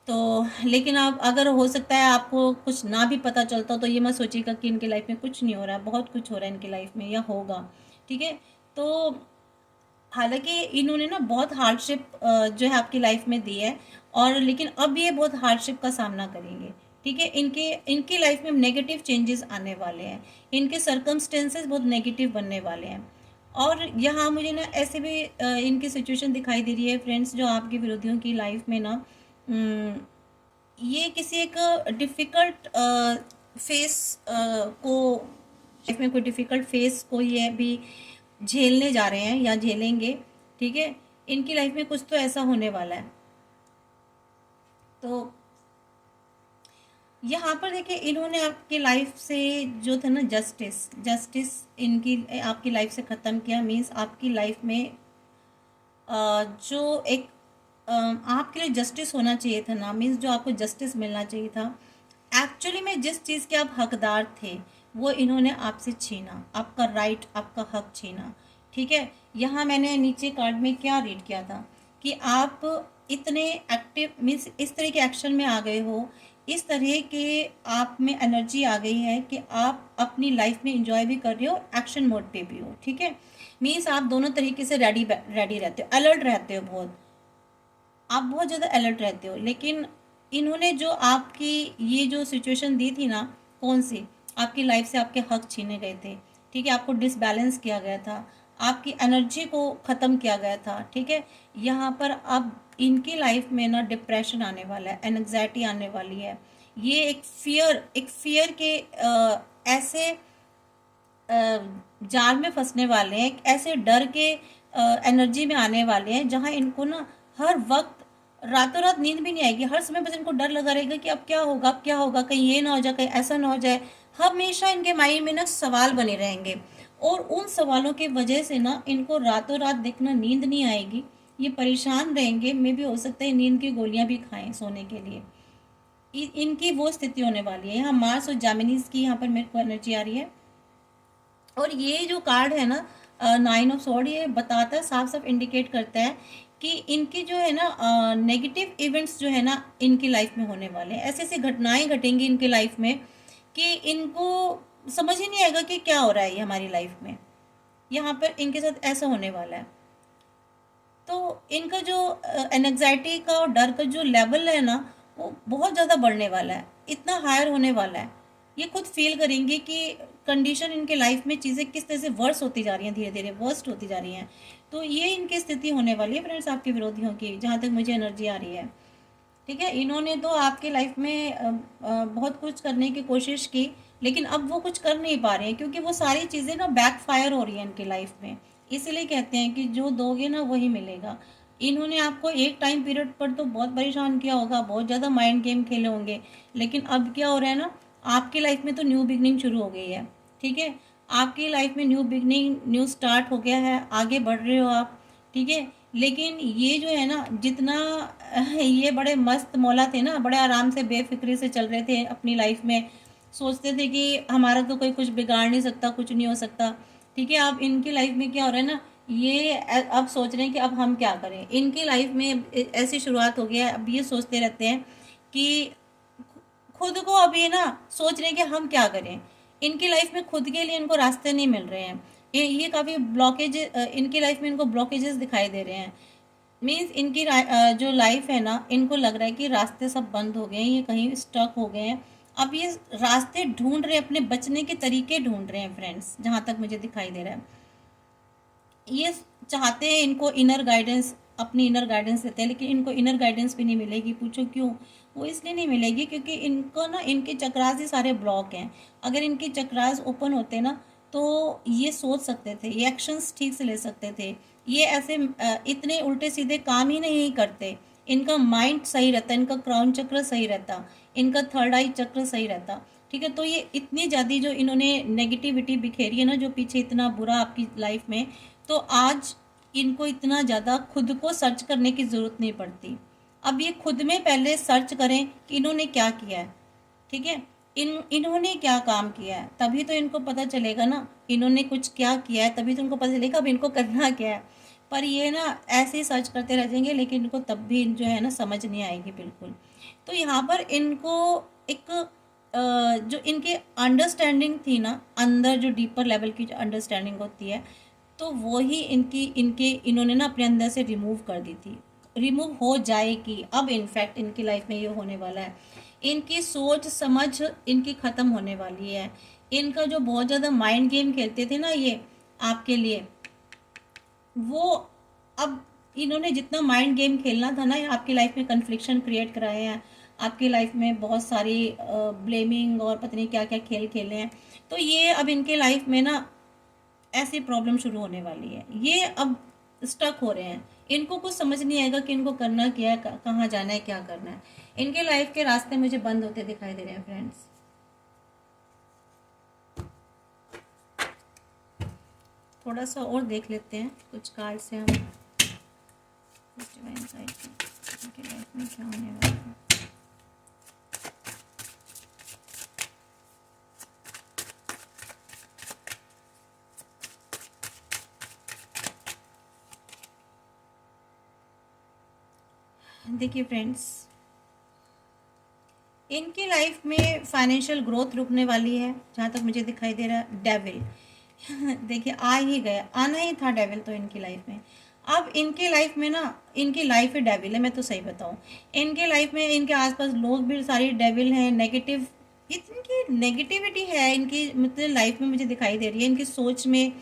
[SPEAKER 1] तो लेकिन आप, अगर हो सकता है आपको कुछ ना भी पता चलता तो ये मत सोचिएगा कि इनकी लाइफ में कुछ नहीं हो रहा है, बहुत कुछ हो रहा है इनकी लाइफ में, या होगा। ठीक है। तो हालांकि इन्होंने ना बहुत हार्डशिप जो है आपकी लाइफ में दी है, और लेकिन अब ये बहुत हार्डशिप का सामना करेंगे। ठीक है। इनके इनकी लाइफ में नेगेटिव चेंजेस आने वाले हैं, इनके सर्कमस्टेंसेस बहुत नेगेटिव बनने वाले हैं। और यहाँ मुझे ना ऐसे भी इनकी सिचुएशन दिखाई दे रही है फ्रेंड्स, जो आपके विरोधियों की लाइफ में ना, ये किसी एक डिफ़िकल्ट फेस को, लाइफ में कोई डिफ़िकल्ट फेस को ये भी झेलने जा रहे हैं या झेलेंगे। ठीक है। इनकी लाइफ में कुछ तो ऐसा होने वाला है। तो यहाँ पर देखिए, इन्होंने आपकी लाइफ से जो था ना, जस्टिस जस्टिस इनकी आपकी लाइफ से ख़त्म किया। मीन्स आपकी लाइफ में जो एक आपके लिए जस्टिस होना चाहिए था ना, मीन्स जो आपको जस्टिस मिलना चाहिए था, एक्चुअली में जिस चीज़ के आप हकदार थे, वो इन्होंने आपसे छीना, आपका राइट, आपका हक छीना। ठीक है। यहाँ मैंने नीचे कार्ड में क्या रीड किया था कि आप इतने एक्टिव, मीन्स इस तरह के एक्शन में आ गए हो, इस तरह के आप में एनर्जी आ गई है कि आप अपनी लाइफ में इंजॉय भी कर रहे हो, एक्शन मोड पे भी हो। ठीक है। मीन्स आप दोनों तरीके से रेडी रेडी रहते हो, अलर्ट रहते हो, आप बहुत ज़्यादा अलर्ट रहते हो। लेकिन इन्होंने जो आपकी ये जो सिचुएशन दी थी ना, कौन सी, आपकी लाइफ से आपके हक छीने गए थे। ठीक है। आपको डिसबैलेंस किया गया था, आपकी एनर्जी को ख़त्म किया गया था। ठीक है। यहाँ पर अब इनकी लाइफ में ना डिप्रेशन आने वाला है, एनग्जाइटी आने वाली है। ये एक फियर के ऐसे जाल में फंसने वाले हैं, एक ऐसे डर के एनर्जी में आने वाले हैं, जहाँ इनको ना हर वक्त रातों रात नींद भी नहीं आएगी। हर समय बस इनको डर लगा रहेगा कि अब क्या होगा, अब क्या होगा, कहीं ये ना हो जाए, कहीं ऐसा ना हो जाए। हमेशा इनके माइंड में ना सवाल बने रहेंगे, और उन सवालों की वजह से ना इनको रातों रात देखना नींद नहीं आएगी, ये परेशान रहेंगे। मे भी हो सकता है नींद की गोलियां भी खाएं सोने के लिए। इनकी वो स्थिति होने वाली है। यहाँ मार्स और जामिनीज की यहाँ पर मेरे को एनर्जी आ रही है। और ये जो कार्ड है ना, 9 ऑफ स्वॉर्ड, ये बताता है, साफ साफ इंडिकेट करता है कि इनकी जो है ना नेगेटिव इवेंट्स जो है ना इनकी लाइफ में होने वाले हैं। ऐसी ऐसी घटनाएं घटेंगी इनकी लाइफ में कि इनको समझ ही नहीं आएगा कि क्या हो रहा है ये हमारी लाइफ में। यहाँ पर इनके साथ ऐसा होने वाला है। तो इनका जो एनग्जाइटी का और डर का जो लेवल है ना, वो बहुत ज़्यादा बढ़ने वाला है, इतना हायर होने वाला है। ये खुद फील करेंगे कि कंडीशन इनके लाइफ में चीज़ें किस तरह से वर्स होती जा रही हैं, धीरे धीरे वर्स्ट होती जा रही हैं। तो ये इनकी स्थिति होने वाली है फ्रेंड्स आपके विरोधियों की, जहाँ तक मुझे एनर्जी आ रही है। ठीक है, इन्होंने तो आपके लाइफ में बहुत कुछ करने की कोशिश की, लेकिन अब वो कुछ कर नहीं पा रहे हैं, क्योंकि वो सारी चीज़ें ना बैकफायर हो रही हैं इनकी लाइफ में। इसलिए कहते हैं कि जो दोगे ना वही मिलेगा। इन्होंने आपको एक टाइम पीरियड पर तो बहुत परेशान किया होगा, बहुत ज़्यादा माइंड गेम खेले होंगे, लेकिन अब क्या हो रहा है ना, आपकी लाइफ में तो न्यू बिगनिंग शुरू हो गई है। ठीक है, आपकी लाइफ में न्यू बिगनिंग, न्यू स्टार्ट हो गया है, आगे बढ़ रहे हो आप। ठीक है, लेकिन ये जो है ना, जितना ये बड़े मस्त मौला थे ना, बड़े आराम से बेफिक्री से चल रहे थे अपनी लाइफ में, सोचते थे कि हमारा तो कोई कुछ बिगाड़ नहीं सकता, कुछ नहीं हो सकता। ठीक है, अब इनकी लाइफ में क्या हो रहा है ना, ये अब सोच रहे हैं कि अब हम क्या करें। इनकी लाइफ में ऐसी शुरुआत हो गया है, अब ये सोचते रहते हैं कि खुद को, अभी ना सोच रहे हैं कि हम क्या करें। इनकी लाइफ में खुद के लिए इनको रास्ते नहीं मिल रहे हैं। ये काफ़ी ब्लॉकेज इनकी लाइफ में इनको ब्लॉकेजेस दिखाई दे रहे हैं। मीन्स इनकी जो लाइफ है ना, इनको लग रहा है कि रास्ते सब बंद हो गए हैं, ये कहीं स्टक हो गए हैं। अब ये रास्ते ढूंढ रहे हैं, अपने बचने के तरीके ढूंढ रहे हैं फ्रेंड्स, जहाँ तक मुझे दिखाई दे रहा है। ये चाहते हैं, इनको इनर गाइडेंस, अपनी इनर गाइडेंस देते हैं, लेकिन इनको इनर गाइडेंस भी नहीं मिलेगी। पूछो क्यों? वो इसलिए नहीं मिलेगी क्योंकि इनको ना, इनके चक्रास ही सारे ब्लॉक हैं। अगर इनके चक्रास ओपन होते ना, तो ये सोच सकते थे, ये एक्शंस ठीक से ले सकते थे, ये ऐसे इतने उल्टे सीधे काम ही नहीं करते। इनका माइंड सही रहता, इनका क्राउन चक्र सही रहता, इनका थर्ड आई चक्र सही रहता। ठीक है, तो ये इतनी ज़्यादा जो इन्होंने नेगेटिविटी बिखेरी है ना, जो पीछे इतना बुरा आपकी लाइफ में, तो आज इनको इतना ज़्यादा खुद को सर्च करने की ज़रूरत नहीं पड़ती। अब ये खुद में पहले सर्च करें कि इन्होंने क्या किया है। ठीक है, इन्होंने क्या काम किया है, तभी तो इनको पता चलेगा ना, इन्होंने कुछ क्या किया है, तभी तो इनको पता चलेगा अब इनको करना क्या है। पर ये ना ऐसे ही सर्च करते रह जाएंगे, लेकिन इनको तब भी जो है ना समझ नहीं आएगी बिल्कुल। तो यहाँ पर इनको एक जो इनकी अंडरस्टैंडिंग थी ना, अंदर जो डीपर लेवल की जो अंडरस्टैंडिंग होती है, तो वो ही इन्होंने ना अपने अंदर से रिमूव कर दी थी, रिमूव हो जाएगी। अब इनफैक्ट इनकी लाइफ में ये होने वाला है, इनकी सोच समझ इनकी ख़त्म होने वाली है। इनका जो बहुत ज़्यादा माइंड गेम खेलते थे ना ये आपके लिए, वो अब इन्होंने जितना माइंड गेम खेलना था ना, आपकी लाइफ में कन्फ्लिक्शन क्रिएट कराए हैं, आपकी लाइफ में बहुत सारी ब्लेमिंग और पता नहीं क्या क्या खेल खेले हैं। तो ये अब इनके लाइफ में ना ऐसी प्रॉब्लम शुरू होने वाली है। ये अब स्टक हो रहे हैं, इनको कुछ समझ नहीं आएगा कि इनको करना क्या है, कहाँ जाना है, क्या करना है। इनके लाइफ के रास्ते मुझे बंद होते दिखाई दे रहे हैं फ्रेंड्स। थोड़ा सा और देख लेते हैं कुछ कार्ड से हम, इनके लाइफ में क्या होने वाला है। देखिए फ्रेंड्स, इनकी लाइफ में फाइनेंशियल ग्रोथ रुकने वाली है, जहाँ तक मुझे दिखाई दे रहा है। डेविल देखिए आ ही गया, आना ही था डेविल तो इनकी लाइफ में। अब इनकी लाइफ में ना, इनकी लाइफ ही डेविल है, मैं तो सही बताऊँ। इनके लाइफ में इनके आसपास लोग भी सारी डेविल हैं, नेगेटिव, इतनी नेगेटिविटी है इनकी मतलब लाइफ में मुझे दिखाई दे रही है। इनकी सोच में,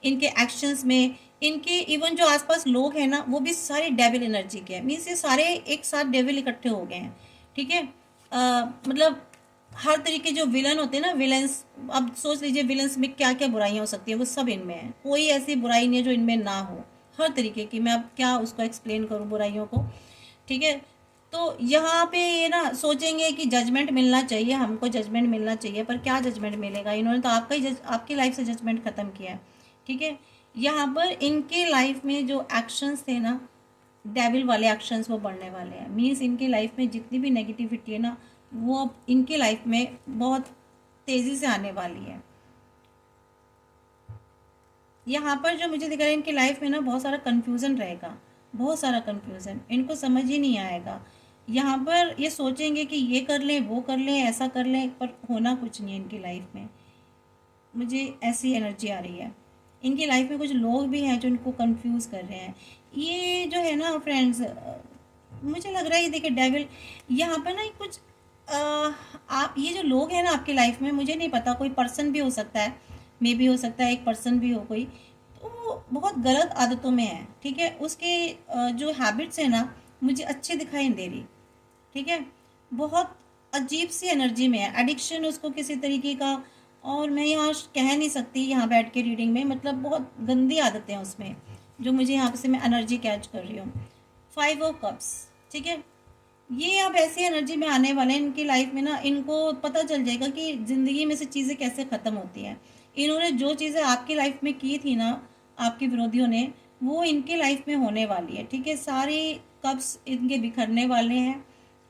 [SPEAKER 1] इनके एक्शंस में, इनके इवन जो आसपास लोग हैं ना, वो भी सारे डेविल एनर्जी के हैं। मीन्स ये सारे एक साथ डेविल इकट्ठे हो गए हैं। ठीक है, मतलब हर तरीके जो विलन होते हैं ना, विलन्स, अब सोच लीजिए विलन्स में क्या क्या बुराइयां हो सकती हैं, वो सब इनमें है। कोई ऐसी बुराई नहीं है जो इनमें ना हो, हर तरीके की। मैं अब क्या उसको एक्सप्लेन करूँ बुराइयों को। ठीक है, तो यहाँ पे ये ना सोचेंगे कि जजमेंट मिलना चाहिए, हमको जजमेंट मिलना चाहिए, पर क्या जजमेंट मिलेगा? इन्होंने तो आपका ही आपकी लाइफ से जजमेंट ख़त्म किया है। ठीक है, यहाँ पर इनके लाइफ में जो एक्शंस थे ना, डेविल वाले एक्शंस, वो बढ़ने वाले हैं। मीन्स इनकी लाइफ में जितनी भी नेगेटिविटी है ना, वो अब इनकी लाइफ में बहुत तेज़ी से आने वाली है। यहाँ पर जो मुझे दिख रहा है, इनकी लाइफ में ना बहुत सारा कन्फ्यूज़न रहेगा, बहुत सारा कन्फ्यूज़न, इनको समझ ही नहीं आएगा। यहाँ पर ये सोचेंगे कि ये कर लें, वो कर लें, ऐसा कर लें, पर होना कुछ नहीं है इनकी लाइफ में। मुझे ऐसी एनर्जी आ रही है। इनकी लाइफ में कुछ लोग भी हैं जो इनको कंफ्यूज कर रहे हैं। ये जो है ना फ्रेंड्स, मुझे लग रहा है ये देखिए डेविल यहाँ पर ना कुछ आप ये जो लोग हैं ना आपकी लाइफ में, मुझे नहीं पता, कोई पर्सन भी हो सकता है, मे भी हो सकता है एक पर्सन भी हो कोई, तो वो बहुत गलत आदतों में है, ठीक है। उसके जो हैबिट्स है ना मुझे अच्छी दिखाई नहीं दे रही, ठीक है। बहुत अजीब सी एनर्जी में है, एडिक्शन उसको किसी तरीके का, और मैं यहाँ कह नहीं सकती यहाँ बैठ के रीडिंग में, मतलब बहुत गंदी आदतें हैं उसमें जो मुझे यहाँ से मैं एनर्जी कैच कर रही हूँ। 5 ऑफ कप्स, ठीक है। ये अब ऐसी एनर्जी में आने वाले हैं इनकी लाइफ में ना, इनको पता चल जाएगा कि ज़िंदगी में से चीज़ें कैसे ख़त्म होती हैं। इन्होंने जो चीज़ें आपकी लाइफ में की थी ना, आपके विरोधियों ने, वो इनकी लाइफ में होने वाली है, ठीक है। सारे कप्स इनके बिखरने वाले हैं,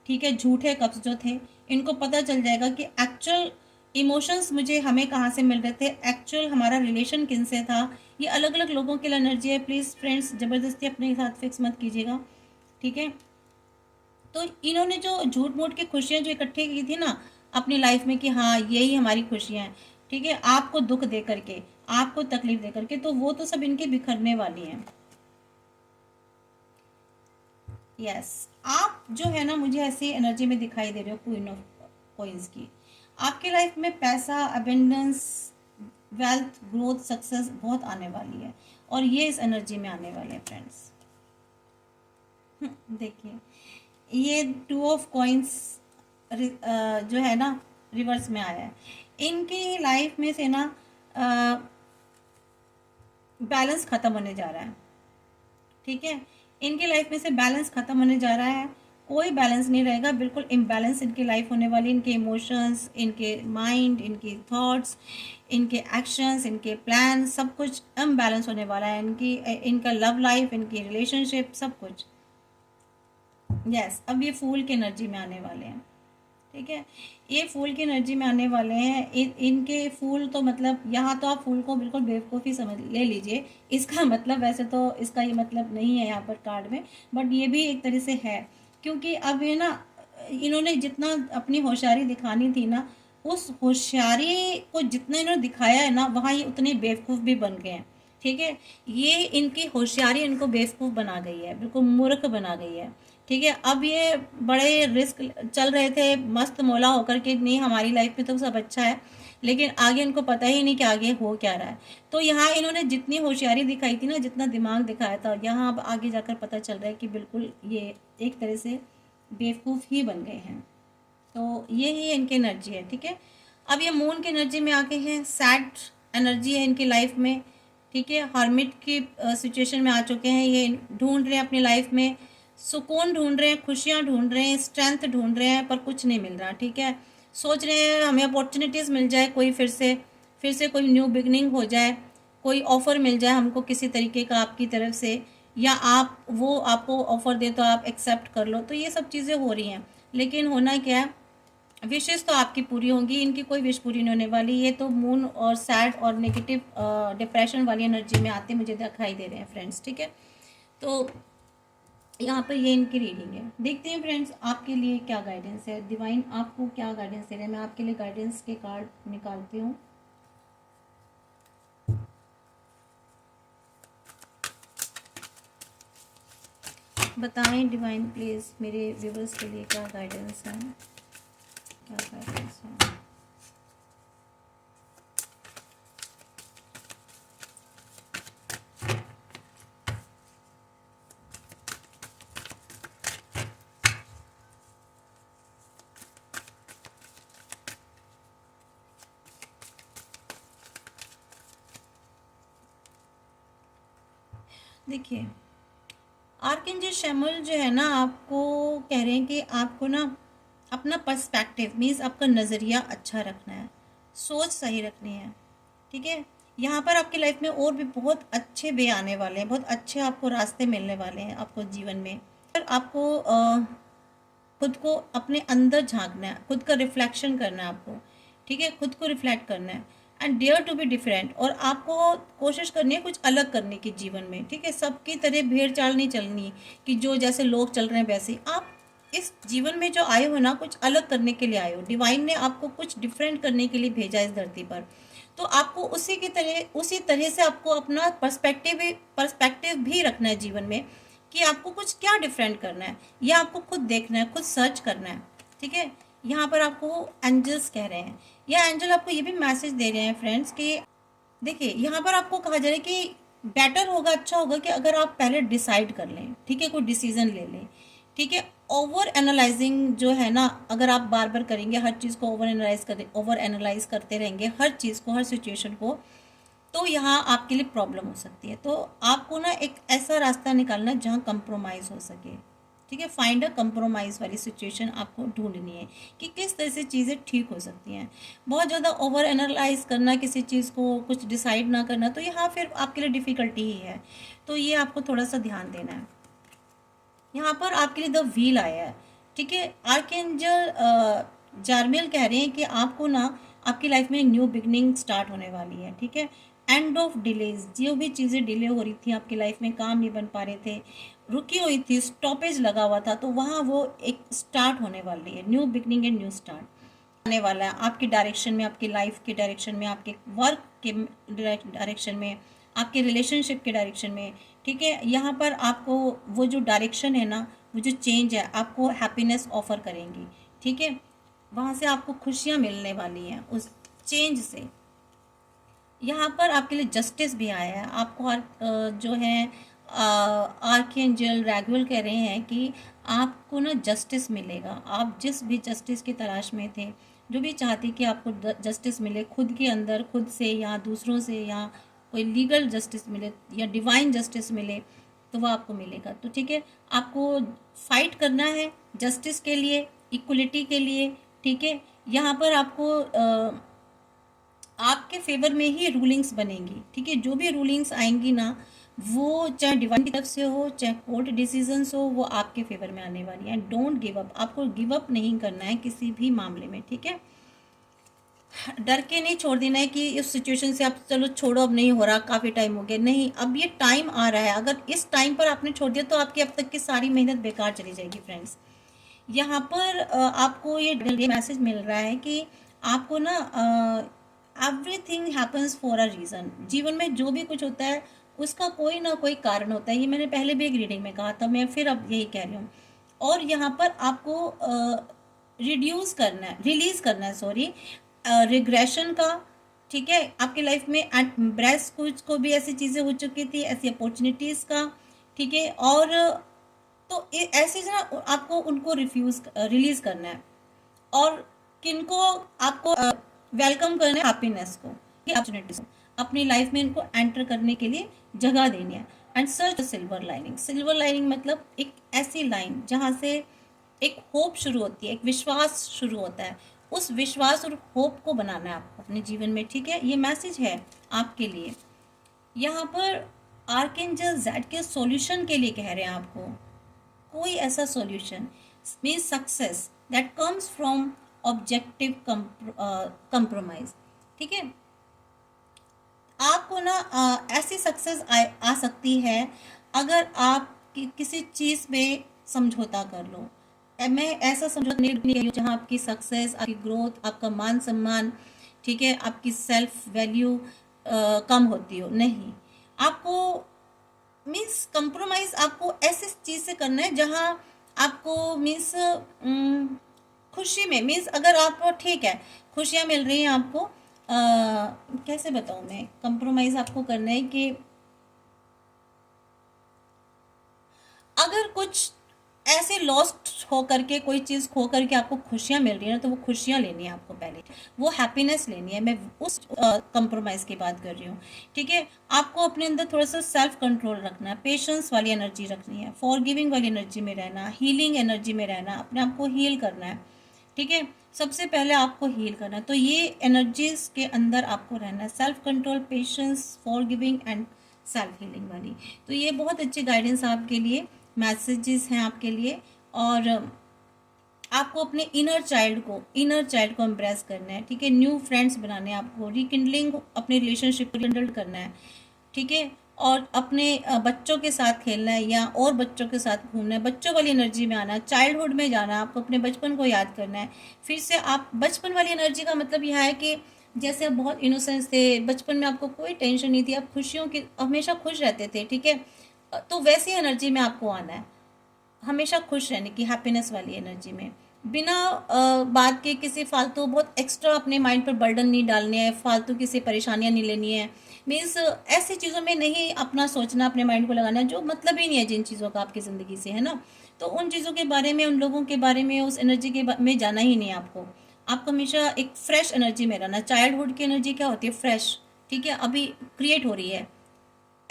[SPEAKER 1] ठीक है। झूठे कप्स जो थे, इनको पता चल जाएगा कि एक्चुअल इमोशंस मुझे हमें कहाँ से मिल रहे थे, एक्चुअल हमारा रिलेशन किन से था। ये अलग अलग लोगों की एनर्जी है, प्लीज़ फ्रेंड्स ज़बरदस्ती अपने साथ फिक्स मत कीजिएगा, ठीक है। तो इन्होंने जो झूठ मूठ की खुशियाँ जो इकट्ठी की थी ना अपनी लाइफ में कि हाँ यही हमारी खुशियाँ हैं, ठीक है, आपको दुख दे करके, आपको तकलीफ दे करके, तो वो तो सब इनके बिखरने वाली हैं। यस, आप जो है ना मुझे ऐसी एनर्जी में दिखाई दे रहे हो, क्वीन ऑफ कॉइंस की। आपके लाइफ में पैसा, अबेंडेंस, वेल्थ, ग्रोथ, सक्सेस बहुत आने वाली है, और ये इस एनर्जी में आने वाले हैं फ्रेंड्स। देखिए, ये 2 ऑफ कॉइंस जो है ना रिवर्स में आया है। इनकी लाइफ में से ना बैलेंस खत्म होने जा रहा है, ठीक है। इनकी लाइफ में से बैलेंस खत्म होने जा रहा है, कोई बैलेंस नहीं रहेगा, बिल्कुल इम्बैलेंस इनकी लाइफ होने वाली। इनके इमोशंस, इनके माइंड, इनके थॉट्स, इनके एक्शंस, इनके प्लान, सब कुछ इम्बैलेंस होने वाला है। इनका लव लाइफ, इनकी रिलेशनशिप, सब कुछ। यस, अब ये फूल की एनर्जी में आने वाले हैं, ठीक है। ये फूल की एनर्जी में आने वाले हैं। इनके फूल तो मतलब यहाँ तो आप फूल को बिल्कुल बेवकूफ़ी समझ ले लीजिए, इसका मतलब वैसे तो इसका ये मतलब नहीं है यहाँ पर कार्ड में, बट ये भी एक तरह से है, क्योंकि अब ये ना इन्होंने जितना अपनी होशियारी दिखानी थी ना, उस होशियारी को जितना इन्होंने दिखाया है ना, वहाँ ये उतने बेवकूफ़ भी बन गए हैं, ठीक है। ये इनकी होशियारी इनको बेवकूफ़ बना गई है, बिल्कुल मूर्ख बना गई है, ठीक है। अब ये बड़े रिस्क चल रहे थे मस्त मौला होकर के, नहीं हमारी लाइफ में तो सब अच्छा है, लेकिन आगे इनको पता ही नहीं कि आगे हो क्या रहा है। तो यहाँ इन्होंने जितनी होशियारी दिखाई थी ना, जितना दिमाग दिखाया था, यहाँ अब आगे जाकर पता चल रहा है कि बिल्कुल ये एक तरह से बेवकूफ़ ही बन गए हैं। तो ये ही इनकी एनर्जी है, ठीक है। अब ये मून की एनर्जी में आके हैं, सैड एनर्जी है इनकी लाइफ में, ठीक है। हर्मिट की सिचुएशन में आ चुके हैं, ये ढूंढ रहे हैं अपनी लाइफ में, सुकून ढूंढ रहे हैं, खुशियाँ ढूंढ रहे हैं, स्ट्रेंथ ढूंढ रहे हैं, पर कुछ नहीं मिल रहा, ठीक है। सोच रहे हैं हमें अपॉर्चुनिटीज़ मिल जाए, कोई फिर से कोई न्यू बिगनिंग हो जाए, कोई ऑफ़र मिल जाए हमको किसी तरीके का आपकी तरफ से, या आप वो आपको ऑफ़र दे तो आप एक्सेप्ट कर लो, तो ये सब चीज़ें हो रही हैं। लेकिन होना क्या है, विशेष तो आपकी पूरी होंगी, इनकी कोई विश पूरी नहीं होने वाली। ये तो मून और सैड और नेगेटिव डिप्रेशन वाली एनर्जी में आते मुझे दिखाई दे रहे हैं फ्रेंड्स, ठीक है। तो यहाँ पर ये इनकी रीडिंग है। देखते हैं फ्रेंड्स आपके लिए क्या गाइडेंस है, डिवाइन आपको क्या गाइडेंस दे रहे हैं। मैं आपके लिए गाइडेंस के कार्ड निकालती हूँ। बताएं डिवाइन प्लीज़ मेरे व्यूवर्स के लिए क्या गाइडेंस है, क्या गाइडेंस है। देखिए, आर्कएंजल शैमुअल जो है ना, आपको कह रहे हैं कि आपको ना अपना पर्सपेक्टिव मीन्स आपका नज़रिया अच्छा रखना है, सोच सही रखनी है, ठीक है। यहाँ पर आपकी लाइफ में और भी बहुत अच्छे वे आने वाले हैं, बहुत अच्छे आपको रास्ते मिलने वाले हैं आपको जीवन में। पर आपको खुद को अपने अंदर झांकना है, खुद का रिफ्लेक्शन करना है आपको, ठीक है। खुद को रिफ्लेक्ट करना है and dare to be different, और आपको कोशिश करनी है कुछ अलग करने की जीवन में, ठीक है। सबकी तरह भेड़ चाल नहीं चलनी कि जो जैसे लोग चल रहे हैं वैसे ही आप इस जीवन में जो आए हो ना, कुछ अलग करने के लिए आए हो। डिवाइन ने आपको कुछ डिफरेंट करने के लिए भेजा इस धरती पर, तो आपको उसी तरह से आपको अपना पर्सपेक्टिव भी रखना है जीवन में कि आपको कुछ क्या डिफरेंट करना है, या आपको खुद देखना है, खुद सर्च करना है, ठीक है। यहाँ पर आपको एंजल्स कह रहे हैं, या एंजल आपको ये भी मैसेज दे रहे हैं फ्रेंड्स कि देखिए यहाँ पर आपको कहा जा रहा है कि बेटर होगा, अच्छा होगा कि अगर आप पहले डिसाइड कर लें, ठीक है, कोई डिसीजन ले लें, ठीक है। ओवर एनालाइजिंग जो है ना, अगर आप बार बार करेंगे, हर चीज़ को ओवर एनालाइज करते रहेंगे, हर चीज़ को, हर सिचुएशन को, तो यहाँ आपके लिए प्रॉब्लम हो सकती है। तो आपको ना एक ऐसा रास्ता निकालना है जहाँ कंप्रोमाइज़ हो सके, ठीक है। फाइंड अ कंप्रोमाइज़ वाली सिचुएशन आपको ढूंढनी है कि किस तरह से चीज़ें ठीक हो सकती हैं। बहुत ज़्यादा ओवर एनालाइज करना, किसी चीज़ को कुछ डिसाइड ना करना, तो यहाँ फिर आपके लिए डिफ़िकल्टी ही है। तो ये आपको थोड़ा सा ध्यान देना है। यहाँ पर आपके लिए द व्हील आया है, ठीक है। आर्कएंजल जार्मियल कह रहे हैं कि आपको ना आपकी लाइफ में एक न्यू बिगनिंग स्टार्ट होने वाली है, ठीक है। एंड ऑफ डिलेज, जो भी चीज़ें डिले हो रही थी आपकी लाइफ में, काम नहीं बन पा रहे थे, रुकी हुई थी, स्टॉपेज लगा हुआ था, तो वहाँ वो एक स्टार्ट होने वाली है, new beginning and new start आने वाला है आपकी डायरेक्शन में, आपकी लाइफ के डायरेक्शन में, आपके वर्क के डायरेक्शन में, आपके रिलेशनशिप के डायरेक्शन में, ठीक है। यहाँ पर आपको वो जो डायरेक्शन है ना, वो जो चेंज है, आपको हैप्पीनेस ऑफर करेंगी, ठीक है। वहाँ से आपको खुशियाँ मिलने वाली हैं उस चेंज से। यहाँ पर आपके लिए जस्टिस भी आया है। आपको जो है आर्कएंजल रैगुअल कह रहे हैं कि आपको ना जस्टिस मिलेगा। आप जिस भी जस्टिस की तलाश में थे, जो भी चाहती कि आपको जस्टिस मिले, खुद के अंदर खुद से, या दूसरों से, या कोई लीगल जस्टिस मिले, या डिवाइन जस्टिस मिले, तो वो आपको मिलेगा। तो ठीक है, आपको फाइट करना है जस्टिस के लिए, इक्वलिटी के लिए, ठीक है। यहाँ पर आपको आपके फेवर में ही रूलिंग्स बनेंगी, ठीक है। जो भी रूलिंग्स आएंगी ना, वो चाहे डिवाइन की तरफ से हो, चाहे कोर्ट डिसीजंस हो, वो आपके फेवर में आने वाली है। डोंट गिव अप, आपको गिव अप नहीं करना है किसी भी मामले में, ठीक है। डर के नहीं छोड़ देना है कि इस सिचुएशन से आप चलो छोड़ो, अब नहीं हो रहा, काफ़ी टाइम हो गया, नहीं, अब ये टाइम आ रहा है। अगर इस टाइम पर आपने छोड़ दिया तो आपकी अब तक की सारी मेहनत बेकार चली जाएगी फ्रेंड्स। यहाँ पर आपको ये मैसेज मिल रहा है कि आपको ना everything happens for a reason. जीवन में जो भी कुछ होता है उसका कोई ना कोई कारण होता है। ये मैंने पहले भी एक रीडिंग में कहा था, मैं फिर अब यही कह रही हूँ। और यहाँ पर आपको रिड्यूस करना है, रिलीज करना है, सॉरी, रिग्रेशन का, ठीक है। आपकी लाइफ में ब्रेस्ट कुछ को भी ऐसी चीज़ें हो चुकी थी, ऐसी अपॉर्चुनिटीज़ का, ठीक है। और तो ऐसे ना आपको उनको रिलीज करना है, और किनको आपको वेलकम करना है, हैप्पीनेस को, अपॉर्चुनिटीज को अपनी लाइफ में इनको एंटर करने के लिए जगह देनी है। And search silver lining. Silver lining मतलब एक ऐसी लाइन जहाँ से एक होप शुरू होती है, एक विश्वास शुरू होता है। उस विश्वास और होप को बनाना है आपको अपने जीवन में, ठीक है। ये मैसेज है आपके लिए। यहाँ पर आर्कएंजल ज़ेड के सॉल्यूशन के लिए कह रहे हैं आपको, कोई ऐसा solution means success that comes from objective compromise, ठीक है। आपको ना ऐसी सक्सेस आ सकती है अगर आप किसी चीज़ में समझौता कर लो। मैं ऐसा समझौता नहीं रही हूँ जहाँ आपकी सक्सेस, आपकी ग्रोथ, आपका मान सम्मान, ठीक है, आपकी सेल्फ वैल्यू कम होती हो, नहीं। आपको मीन्स कंप्रोमाइज़ आपको ऐसी चीज़ से करना है जहाँ आपको मीन्स खुशी में, मीन्स अगर आप ठीक है, खुशियाँ मिल रही हैं आपको, कैसे बताऊँ मैं, कंप्रोमाइज़ आपको करना है कि अगर कुछ ऐसे लॉस्ट हो करके, कोई चीज़ खो करके आपको खुशियाँ मिल रही है ना, तो वो खुशियाँ लेनी है आपको, पहले वो हैप्पीनेस लेनी है। मैं उस कंप्रोमाइज़ की बात कर रही हूँ, ठीक है। आपको अपने अंदर थोड़ा सा सेल्फ कंट्रोल रखना है, पेशेंस वाली एनर्जी रखनी है, फॉरगिविंग वाली एनर्जी में रहना, हीलिंग एनर्जी में रहना, अपने आप को हील करना है, ठीक है। सबसे पहले आपको हील करना है, तो ये एनर्जीज के अंदर आपको रहना है, self control, patience, forgiving and self healing वाली। तो ये बहुत अच्छी गाइडेंस आपके लिए, मैसेजेस हैं आपके लिए। और आपको अपने इनर चाइल्ड को एम्ब्रेस करना है, ठीक है। न्यू फ्रेंड्स बनाने हैं आपको, रिकिंडलिंग अपने रिलेशनशिप को रिकिंडल करना है, ठीक है। और अपने बच्चों के साथ खेलना है, या और बच्चों के साथ घूमना है, बच्चों वाली एनर्जी में आना है, चाइल्डहुड में जाना है, आपको अपने बचपन को याद करना है फिर से। आप बचपन वाली एनर्जी का मतलब यह है कि जैसे आप बहुत इनोसेंस थे बचपन में, आपको कोई टेंशन नहीं थी, आप खुशियों की हमेशा खुश रहते थे, ठीक है। तो वैसी एनर्जी में आपको आना है, हमेशा खुश रहने की, हैप्पीनेस वाली एनर्जी में। बिना बात के किसी फालतू बहुत एक्स्ट्रा अपने माइंड पर बर्डन नहीं डालने हैं, फालतू किसी परेशानियां नहीं लेनी है। मीन्स ऐसी चीज़ों में नहीं अपना सोचना, अपने माइंड को लगाना जो मतलब ही नहीं है जिन चीज़ों का आपकी ज़िंदगी से, है ना। तो उन चीज़ों के बारे में, उन लोगों के बारे में, उस एनर्जी में जाना ही नहीं है आपको। आपको हमेशा एक फ्रेश एनर्जी में रहना। चाइल्डहुड की एनर्जी क्या होती है? फ्रेश, ठीक है, अभी क्रिएट हो रही है,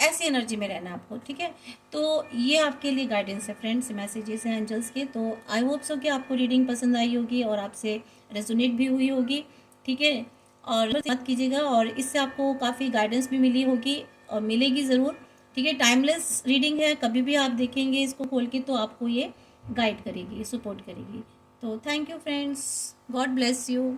[SPEAKER 1] ऐसी एनर्जी में रहना आपको, ठीक है। तो ये आपके लिए गाइडेंस है फ्रेंड्स, मैसेजेस हैं एंजल्स के। तो आई होप सो कि आपको रीडिंग पसंद आई होगी और आपसे रेजोनेट भी हुई होगी, ठीक है। और मत कीजिएगा, और इससे आपको काफ़ी गाइडेंस भी मिली होगी और मिलेगी ज़रूर, ठीक है। टाइमलेस रीडिंग है, कभी भी आप देखेंगे इसको खोल के तो आपको ये गाइड करेगी, सपोर्ट करेगी। तो thank you friends, God bless you.